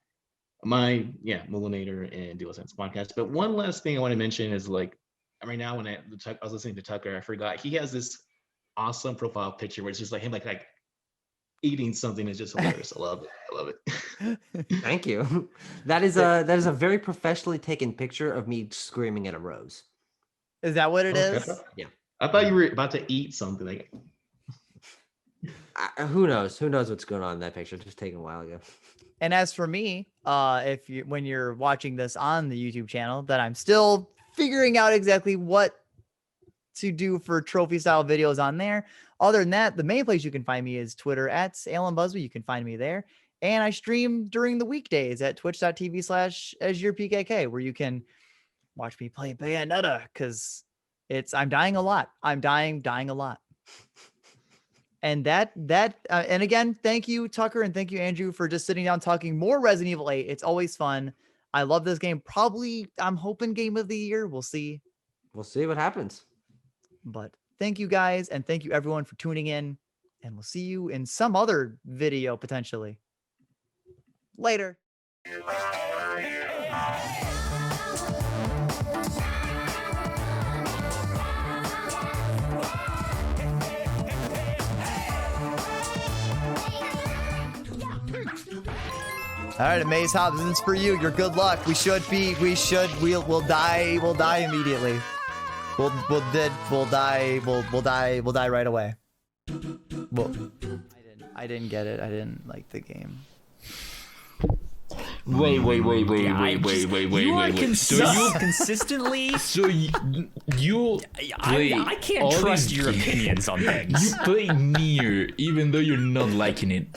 my Mooglenator and Dual Sense podcast. But one last thing I want to mention is like right now when I was listening to Tucker, I forgot he has this awesome profile picture where it's just like him like eating something. Is just hilarious. I love it. Thank you. That is a very professionally taken picture of me screaming at a rose. Is that what it is? Yeah. I thought you were about to eat something. Like who knows? Who knows what's going on in that picture? Just taken a while ago. And as for me, when you're watching this on the YouTube channel, that I'm still figuring out exactly what to do for trophy style videos on there. Other than that, the main place you can find me is Twitter at Alan Busby. You can find me there. And I stream during the weekdays at twitch.tv/AzurePkk, where you can watch me play Bayonetta because I'm dying a lot. I'm dying a lot. And and again, thank you, Tucker, and thank you, Andrew, for just sitting down talking more Resident Evil 8. It's always fun. I love this game. Probably, I'm hoping game of the year. We'll see. We'll see what happens. But thank you guys, and thank you everyone for tuning in. And we'll see you in some other video potentially. Later. All right, Amaze Hobbs, this is for you. Your good luck. We'll die immediately. We'll die right away. Well, I didn't get it. I didn't like the game. Wait. You are consistently. So you play. I can't trust your opinions on things. You play Nier even though you're not liking it.